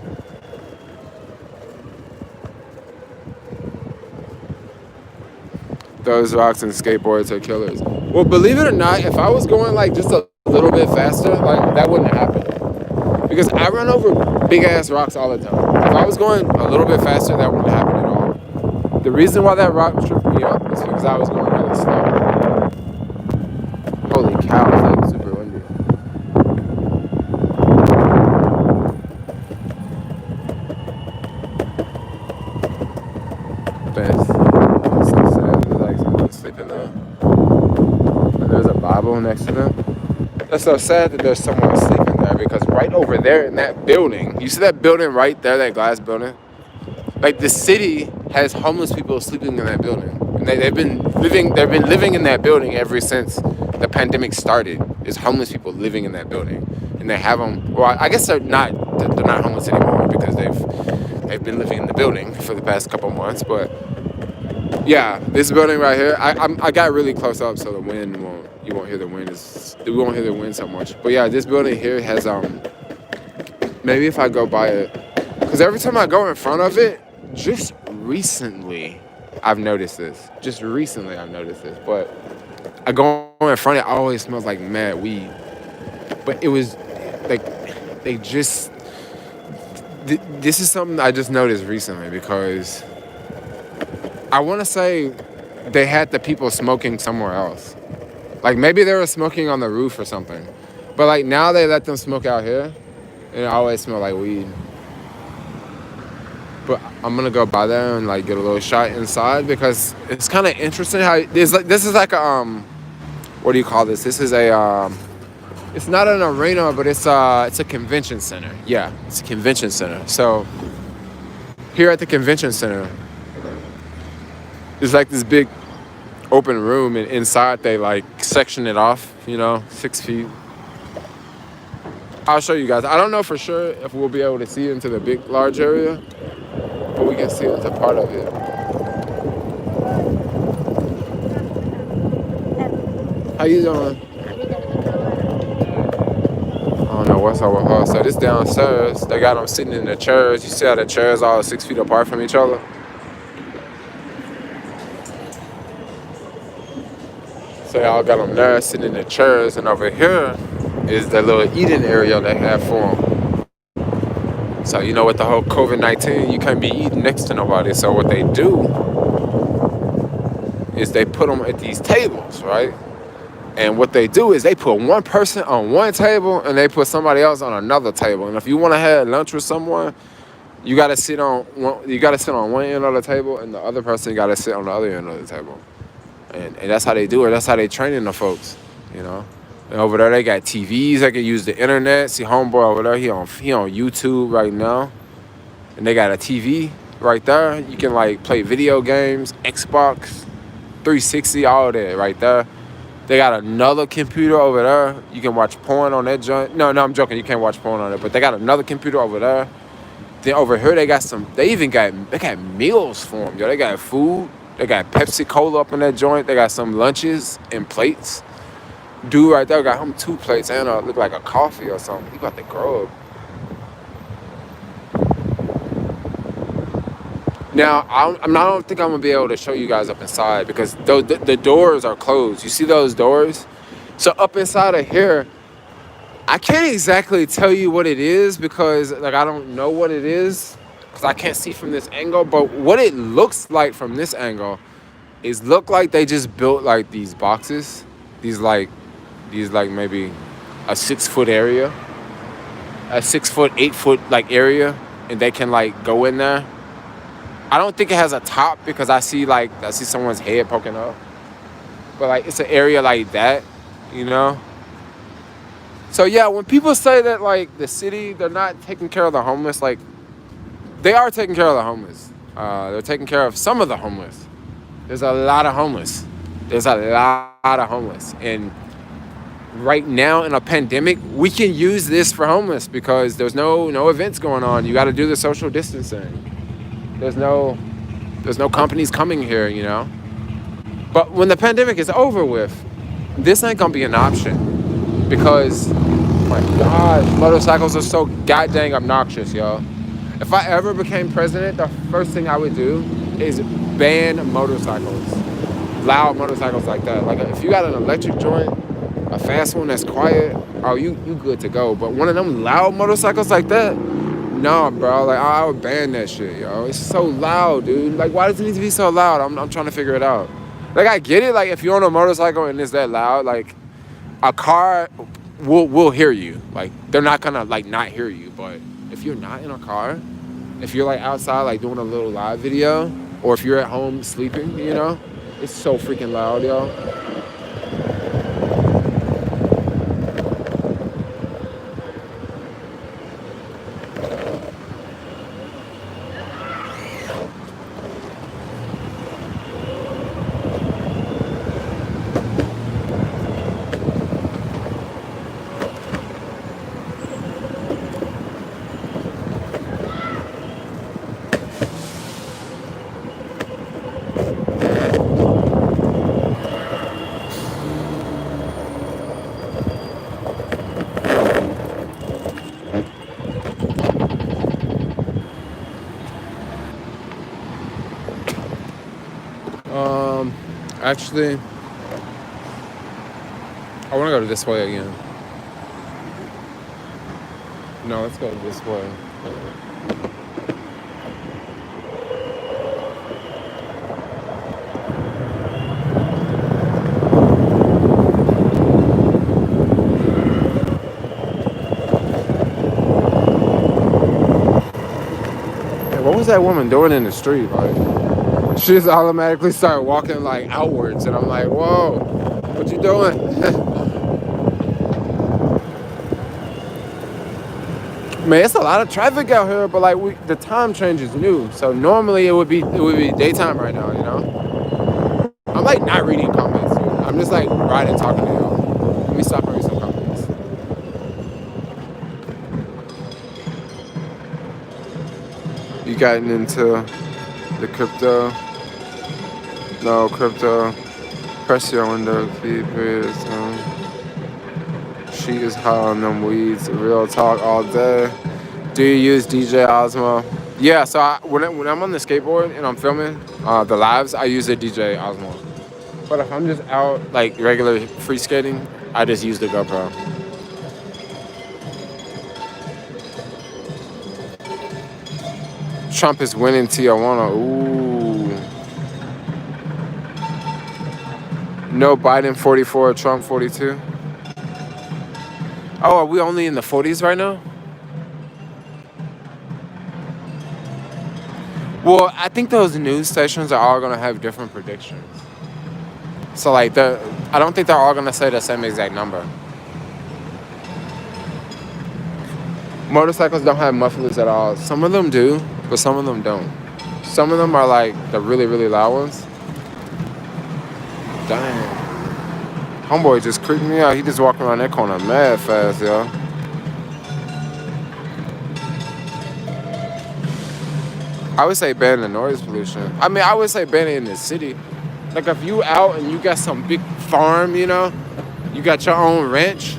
Those rocks and skateboards are killers. Well, believe it or not, if I was going just a little bit faster, that wouldn't happen. Because I run over big ass rocks all the time. If I was going a little bit faster, that wouldn't happen at all. The reason why that rock tripped me up is because I was going really slow. Holy cow, it's super windy. That's so sad. There's someone sleeping there. And there's a Bible next to them. That's so sad that there's someone sleeping there, because right over there in that building, you see that building right there, that glass building? The city has homeless people sleeping in that building. And they've been living in that building ever since the pandemic started. There's homeless people living in that building. And they have them, well, I guess they're not homeless anymore because they've been living in the building for the past couple months, but yeah, this building right here, I got really close up so you won't hear the wind. We won't hear the wind so much. But yeah, this building here has, maybe if I go by it, because every time I go in front of it, just recently I've noticed this. But I go in front, it always smells like mad weed. But it was like they just. This is something I just noticed recently because I want to say they had the people smoking somewhere else. Like maybe they were smoking on the roof or something. But like now they let them smoke out here, and it always smell like weed. But I'm gonna go by there and like get a little shot inside because it's kind of interesting how this is like a what do you call this? This is a it's not an arena, but it's a convention center. Yeah, it's a convention center. So here at the convention center, there's like this big open room, and inside they like section it off. 6 feet. I'll show you guys. I don't know for sure if we'll be able to see into the big large area, but we can see into part of it. How you doing? I don't know what's up with her. So this downstairs, they got them sitting in the chairs. You see how the chairs are 6 feet apart from each other? So y'all got them there sitting in the chairs, and over here is the little eating area they have for them. So with the whole COVID-19, you can't be eating next to nobody. So what they do is they put them at these tables, right? And what they do is they put one person on one table and they put somebody else on another table. And if you want to have lunch with someone, you gotta sit on one end of the table, and the other person got to sit on the other end of the table. And that's how they do it. That's how they training the folks, And over there they got TVs. They can use the internet. See homeboy over there, he on YouTube right now. And they got a TV right there. You can like play video games, Xbox, 360, all that right there. They got another computer over there. You can watch porn on that joint. No, I'm joking. You can't watch porn on it. But they got another computer over there. Then over here they got they got meals for them. They got food. They got Pepsi Cola up in that joint. They got some lunches and plates. Dude right there got him 2 plates and look like a coffee or something. He about to grow up. Now, I don't think I'm going to be able to show you guys up inside because the doors are closed. You see those doors? So up inside of here, I can't exactly tell you what it is because I don't know what it is because I can't see from this angle. But what it looks like from this angle is look like they just built like these boxes. These maybe a 6-foot area. A 6-foot, 8-foot like area. And they can like go in there. I don't think it has a top because I see someone's head poking up. But like it's an area like that, So yeah, when people say that like the city, they're not taking care of the homeless, like they are taking care of the homeless. They're taking care of some of the homeless. There's a lot of homeless. And right now in a pandemic, we can use this for homeless because there's no events going on. You got to do the social distancing. There's no companies coming here, But when the pandemic is over with, this ain't gonna be an option because, my gosh, motorcycles are so goddamn obnoxious, yo. If I ever became president, the first thing I would do is ban motorcycles, loud motorcycles like that. Like if you got an electric joint, a fast one that's quiet, you good to go. But one of them loud motorcycles like that. No, bro, like I would ban that shit, yo. It's so loud, dude. Like, why does it need to be so loud? I'm trying to figure it out. Like, I get it. Like, if you're on a motorcycle and it's that loud, like, a car will hear you. Like, they're not gonna like not hear you. But if you're not in a car, if you're like outside, like doing a little live video, or if you're at home sleeping, it's so freaking loud, yo. Actually, I want to go to this way again. No, let's go this way. Hey, what was that woman doing in the street? Like, she just automatically started walking like outwards, and I'm like, whoa, what you doing? Man, it's a lot of traffic out here, but like the time change is new. So normally it would be daytime right now, you know? I'm like not reading comments, dude. I'm just like riding, talking to y'all. Let me stop and read some comments. You gotten into the crypto? No, crypto. Press your window, period. She is high on them weeds. Real talk all day. Do you use DJ Osmo? Yeah, so when I'm on the skateboard and I'm filming the lives, I use the DJ Osmo. But if I'm just out like regular free skating, I just use the GoPro. Trump is winning Tijuana. Ooh. No, Biden 44, Trump 42. Oh, are we only in the 40s right now? Well, I think those news stations are all gonna have different predictions. So like I don't think they're all gonna say the same exact number. Motorcycles don't have mufflers at all. Some of them do, but some of them don't. Some of them are like the really, really loud ones. Dang. Homeboy just creeped me out. He just walking around that corner mad fast, yo. I would say ban the noise pollution. I mean, I would say ban it in the city. Like if you out and you got some big farm, you know, you got your own ranch,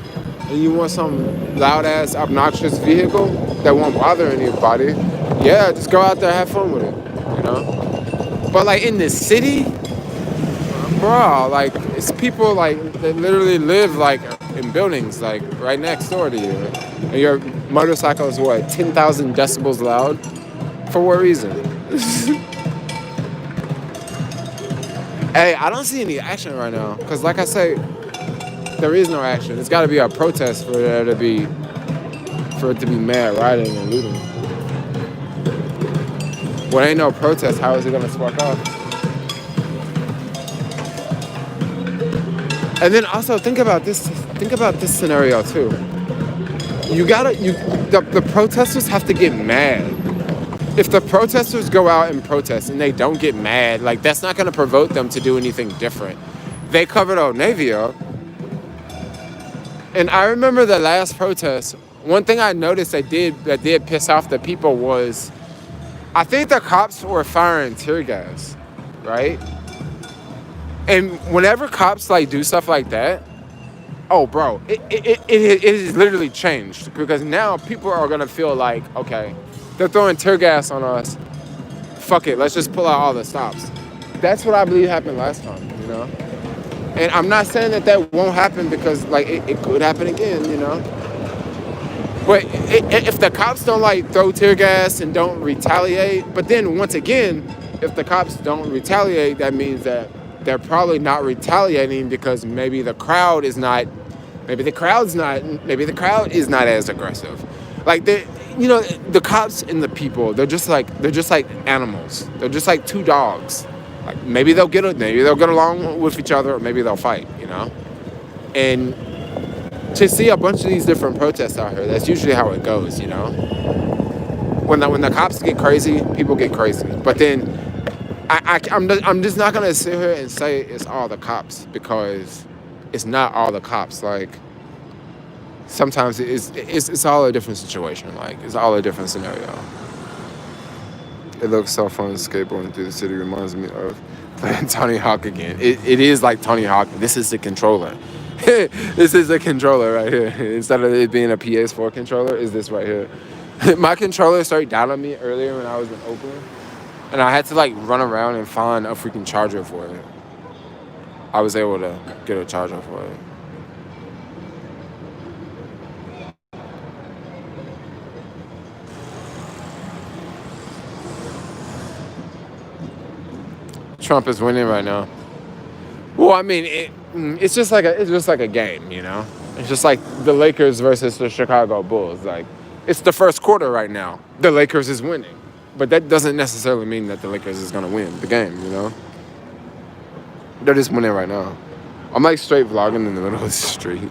and you want some loud ass obnoxious vehicle that won't bother anybody, yeah, just go out there and have fun with it, you know. But like in the city, bro, like it's people like that literally live like in buildings like right next door to you, and your motorcycle is what 10,000 decibels loud. For what reason? Hey, I don't see any action right now. Because like I say, there is no action. It's got to be a protest for it to be mad rioting and looting. When ain't no protest, how is it going to spark off? And then also think about this scenario too. The protesters have to get mad. If the protesters go out and protest and they don't get mad, like that's not going to provoke them to do anything different. They covered Old Navy up. And I remember the last protest, one thing I noticed that did piss off the people was, I think the cops were firing tear gas, right? And whenever cops like do stuff like that, oh bro, it has literally changed, because now people are going to feel like, okay, they're throwing tear gas on us. Fuck it, let's just pull out all the stops. That's what I believe happened last time, you know? And I'm not saying that won't happen, because like it could happen again, you know? But if the cops don't like throw tear gas and don't retaliate, but then once again, if the cops don't retaliate, that means that they're probably not retaliating because maybe the crowd is not as aggressive. Like the cops and the people, they're just like animals. They're just like two dogs. Like maybe they'll get along with each other, or maybe they'll fight, you know? And to see a bunch of these different protests out here, that's usually how it goes, you know? When the cops get crazy, people get crazy. But then I'm just not gonna sit here and say it's all the cops, because it's not all the cops. Like sometimes it's all a different situation. Like it's all a different scenario. It looks so fun skateboarding through the city. Reminds me of playing Tony Hawk again. It is like Tony Hawk. This is the controller. This is the controller right here. Instead of it being a PS4 controller, is this right here. My controller started down on me earlier when I was in Oakland, and I had to like run around and find a freaking charger for it. I was able to get a charger for it. Trump is winning right now. Well, I mean, it's just like a game, you know. It's just like the Lakers versus the Chicago Bulls. Like, it's the first quarter right now. The Lakers is winning, but that doesn't necessarily mean that the Lakers is gonna win the game, you know. They're just winning right now. I'm like straight vlogging in the middle of the street.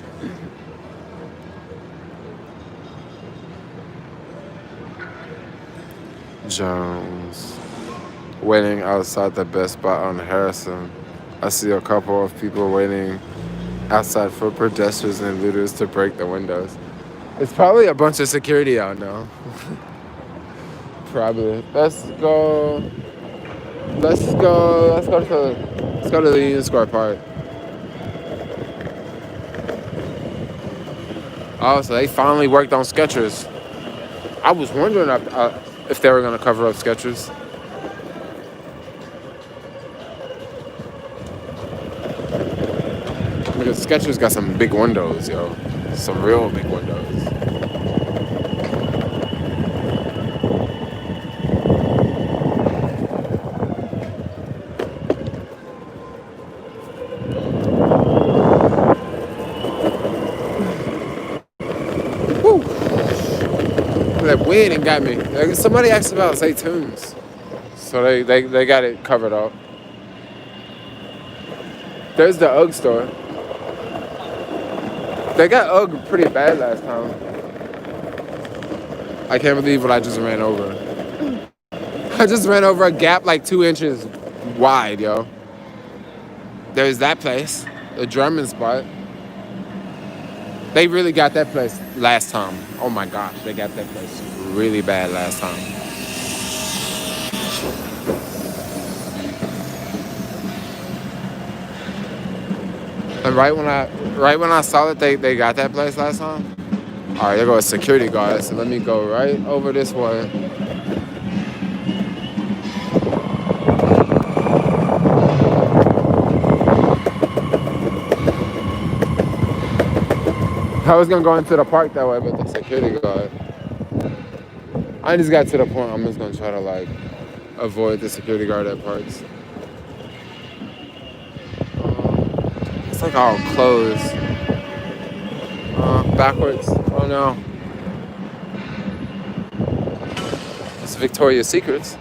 Jones. Waiting outside the Best Buy on Harrison. I see a couple of people waiting outside for pedestrians and looters to break the windows. It's probably a bunch of security out now. Probably. Let's go to the Union Square Park. Oh, so they finally worked on Skechers. I was wondering if they were gonna cover up Skechers. Because Skechers got some big windows, yo. Some real big windows. Woo! That wind and got me. Somebody asked about Zaytoons. So they got it covered up. There's the UGG store. They got UGG pretty bad last time. I can't believe what I just ran over. I just ran over a gap like 2 inches wide, yo. There's that place, the German spot. They really got that place last time. Oh my gosh, they got that place really bad last time. And right when I saw that they got that place last time, all right, there goes a security guard. So let me go right over this way. I was gonna go into the park that way, but the security guard. I just got to the point. I'm just gonna try to like avoid the security guard at parks. It's like all closed. Backwards. Oh no. It's Victoria's Secrets.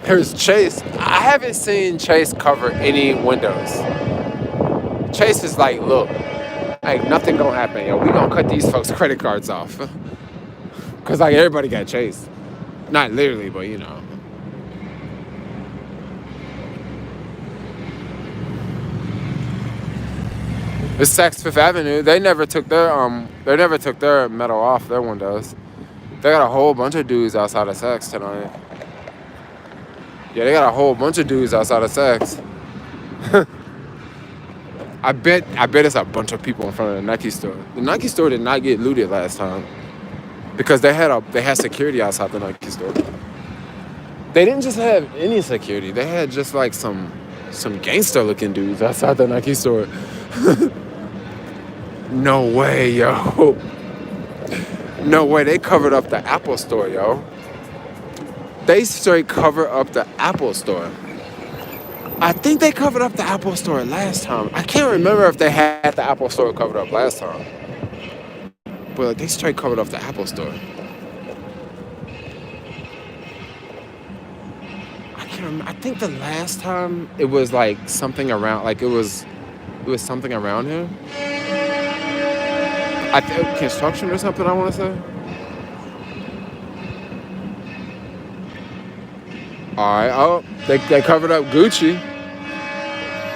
Here's Chase. I haven't seen Chase cover any windows. Chase is like, look, like nothing gonna happen, yo. We gonna cut these folks' credit cards off. Cause like everybody got Chase. Not literally, but you know. The Saks Fifth Avenue, they never took their metal off their windows. They got a whole bunch of dudes outside of Saks tonight. Yeah, they got a whole bunch of dudes outside of Saks. I bet it's a bunch of people in front of the Nike store. The Nike store did not get looted last time because they had security outside the Nike store. They didn't just have any security. They had just like some gangster looking dudes outside the Nike store. No way, yo. No way. They covered up the Apple store, yo. They straight covered up the Apple store. I think they covered up the Apple store last time. I can't remember if they had the Apple store covered up last time. But like, they straight covered up the Apple store. I can't remember. I think the last time it was like something around, like it was something around here. I think construction or something, I want to say. All right. Oh, they covered up Gucci.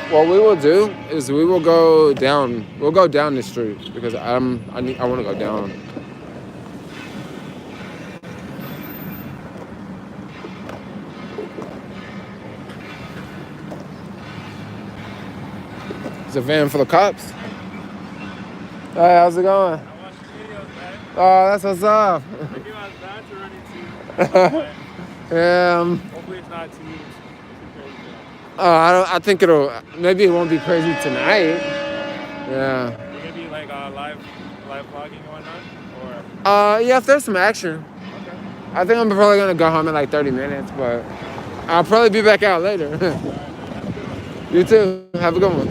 What we will do is we will go down. We'll go down the street because I want to go down. It's a van full of cops. Hey, how's it going? I watched the videos, man. Oh, that's what's up. I came out bad to running too. Yeah. Hopefully it's not too crazy. I think maybe it won't be crazy tonight. Yeah. Will it be like live vlogging and whatnot? Or? Yeah, if there's some action. Okay. I think I'm probably gonna go home in like 30 minutes, but I'll probably be back out later. You too. Have a good one.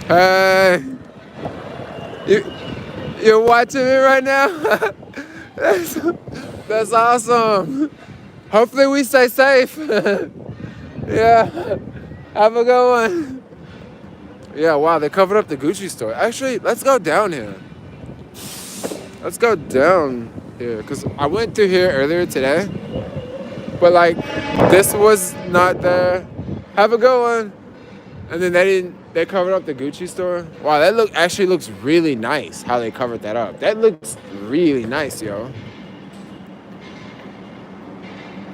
Hey, you you're watching me right now? that's, that's awesome. Hopefully we stay safe. Yeah. Have a good one. Yeah, wow, they covered up the Gucci store. Actually, let's go down here. Let's go down here, because I went through here earlier today, but like, this was not there. Have a good one. And then they covered up the Gucci store. Wow, that actually looks really nice how they covered that up. That looks really nice, yo.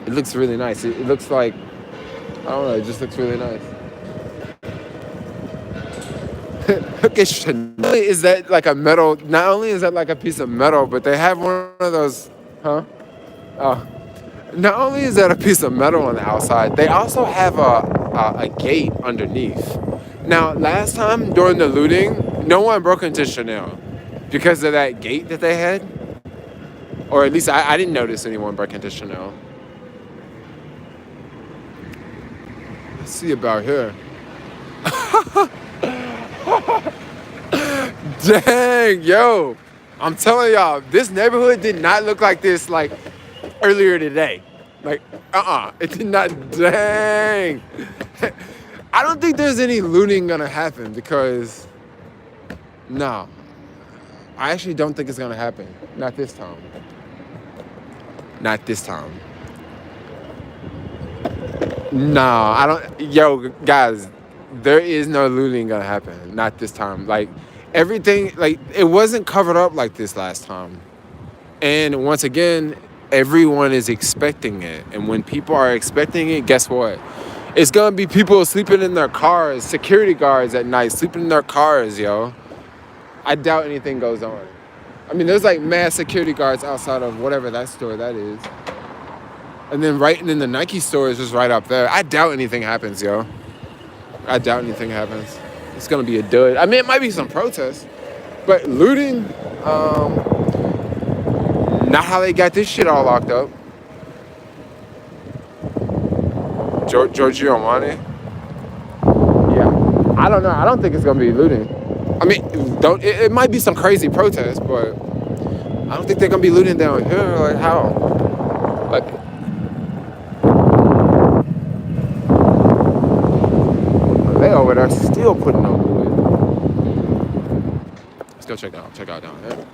It looks really nice. It looks like, I don't know, it just looks really nice. Look at Chanel. Is that like a metal? Not only is that like a piece of metal, but they have one of those, huh? Oh. Not only is that a piece of metal on the outside, they also have a gate underneath. Now, last time during the looting, no one broke into Chanel because of that gate that they had. Or at least I didn't notice anyone break into Chanel. Let's see about here. Dang, yo. I'm telling y'all, this neighborhood did not look like this like earlier today. Like, it did not, dang. I don't think there's any looting gonna happen because, no. I actually don't think it's gonna happen. Not this time. Not this time. No, I don't, yo, guys, there is no looting gonna happen. Not this time. Like, everything, like, it wasn't covered up like this last time. And once again, everyone is expecting it. And when people are expecting it, guess what? It's gonna be people sleeping in their cars, security guards at night, sleeping in their cars, yo. I doubt anything goes on. I mean, there's like mad security guards outside of whatever that store that is. And then the Nike store is just right up there. I doubt anything happens, yo. I doubt anything happens. It's gonna be a dud. I mean, it might be some protests, but looting, not how they got this shit all locked up. Giorgio Armani? Yeah. I don't know. I don't think it's gonna be looting. I mean, it might be some crazy protest, but I don't think they're gonna be looting down here. Like, how? Like, they over there still putting on wood. Let's go check out down here.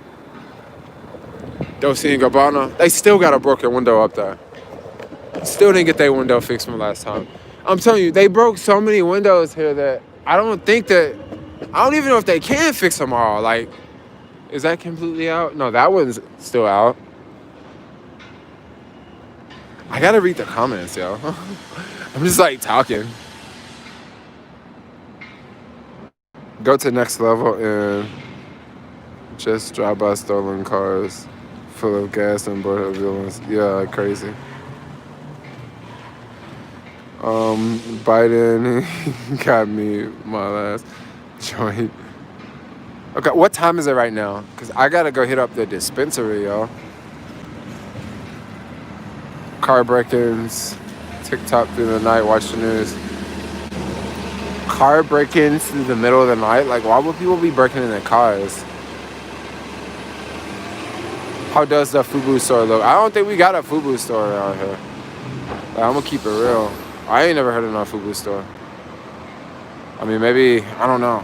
Dolce & Gabbana, they still got a broken window up there. Still didn't get their window fixed from last time. I'm telling you, they broke so many windows here that I don't even know if they can fix them all. Like, is that completely out? No, that one's still out. I gotta read the comments, yo. I'm just like talking. Go to next level and just drive by stolen cars full of gas and border villains. Yeah, crazy. Biden got me my last joint. Okay, what time is it right now? Because I gotta go hit up the dispensary, y'all. Car break-ins, TikTok through the night, watch the news. Car break-ins through the middle of the night? Like, why would people be breaking in their cars? How does the FUBU store look? I don't think we got a FUBU store around here. Like, I'm gonna keep it real. I ain't never heard of no FUBU store. I mean, maybe, I don't know.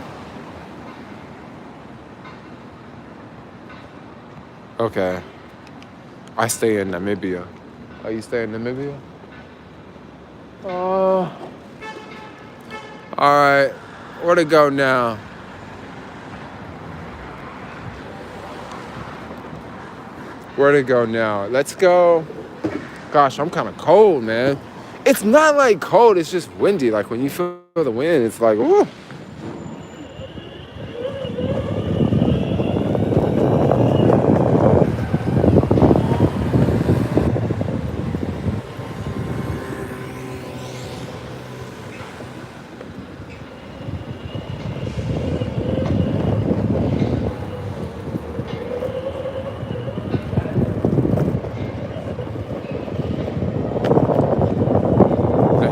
Okay. I stay in Namibia. Oh, you stay in Namibia? Oh. Alright. Where to go now? Where to go now? Let's go. Gosh, I'm kind of cold, man. It's not like cold, it's just windy. Like when you feel the wind, it's like, ooh.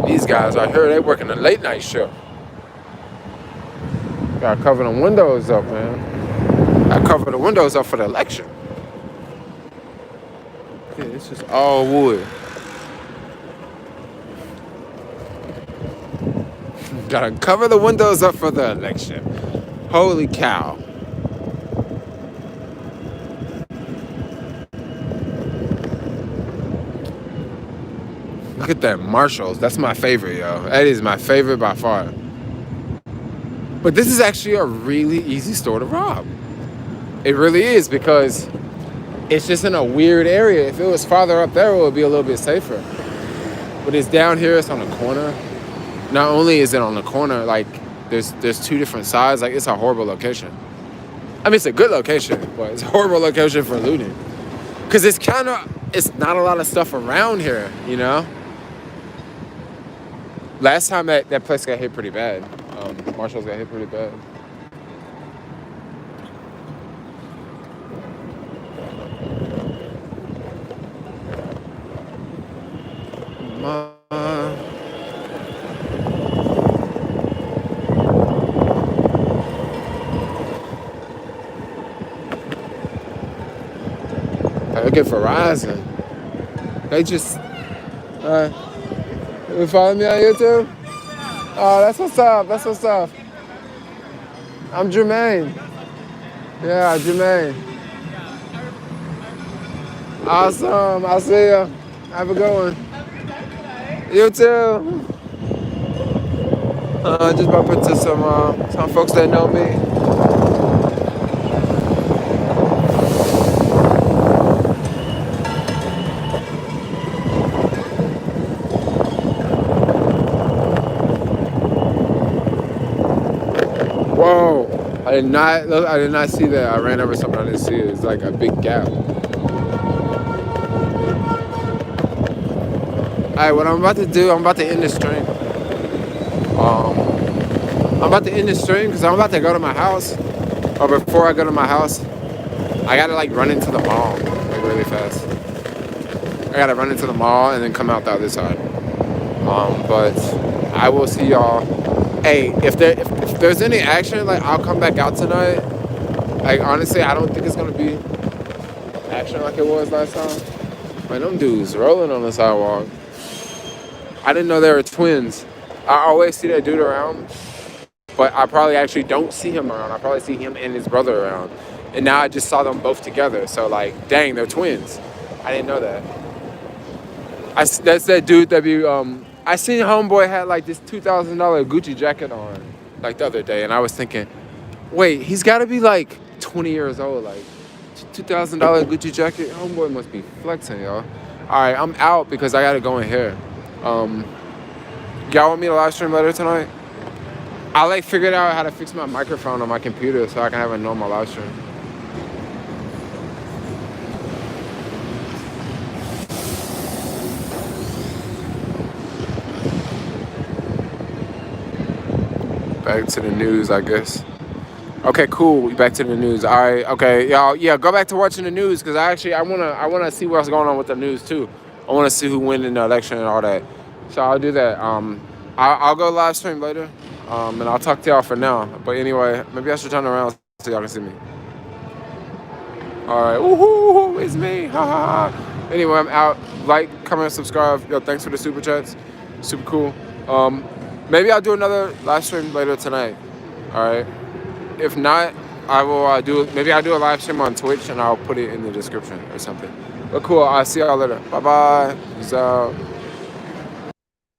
These guys out here, they working a late night shift. Gotta cover the windows up, man. I cover the windows up for the election. Yeah, it's just all wood. Gotta cover the windows up for the election. Holy cow. Look at that Marshalls. That's my favorite, yo. That is my favorite by far. But this is actually a really easy store to rob. It really is, because it's just in a weird area. If it was farther up there, it would be a little bit safer. But it's down here, it's on the corner. Not only is it on the corner, like there's two different sides. Like, it's a horrible location. I mean, it's a good location, but it's a horrible location for looting. Cause it's not a lot of stuff around here, you know? Last time that place got hit pretty bad. Marshall's got hit pretty bad. Look at Verizon. They just you follow me on YouTube? Oh, that's what's up. That's what's up. I'm Jermaine. Yeah, Jermaine. Awesome. I'll see you. Have a good one. You too. Just bump into some folks that know me. Whoa! I did not see that. I ran over something I didn't see. It's like a big gap. Alright, what I'm about to do, I'm about to end the stream. I'm about to end the stream because I'm about to go to my house. Or before I go to my house, I gotta like run into the mall like really fast. I gotta run into the mall and then come out the other side. But I will see y'all. Hey, if there's any action, like I'll come back out tonight. Like honestly, I don't think it's gonna be action like it was last time. Man, them dudes rolling on the sidewalk. I didn't know they were twins. I always see that dude around, but I probably actually don't see him around. I probably see him and his brother around. And now I just saw them both together. So like, dang, they're twins. I didn't know that. That's that dude that be, I seen homeboy had like this $2,000 Gucci jacket on like the other day. And I was thinking, wait, he's gotta be like 20 years old. Like $2,000 Gucci jacket. Homeboy must be flexing, y'all. All right, I'm out because I gotta go in here. Y'all want me to live stream later tonight? I like figured out how to fix my microphone on my computer so I can have a normal live stream. Back to the news, I guess. Okay, cool. We back to the news. All right. Okay, y'all. Yeah, go back to watching the news because I wanna see what's going on with the news too. I wanna see who won in the election and all that. So I'll do that. I'll go live stream later. And I'll talk to y'all for now. But anyway, maybe I should turn around so y'all can see me. All right. Woohoo! It's me. Ha ha ha. Anyway, I'm out. Like, comment, subscribe. Yo, thanks for the super chats. Super cool. Maybe I'll do another live stream later tonight. All right. If not, I will maybe I'll do a live stream on Twitch and I'll put it in the description or something. But cool. I'll see y'all later. Bye bye. Peace out.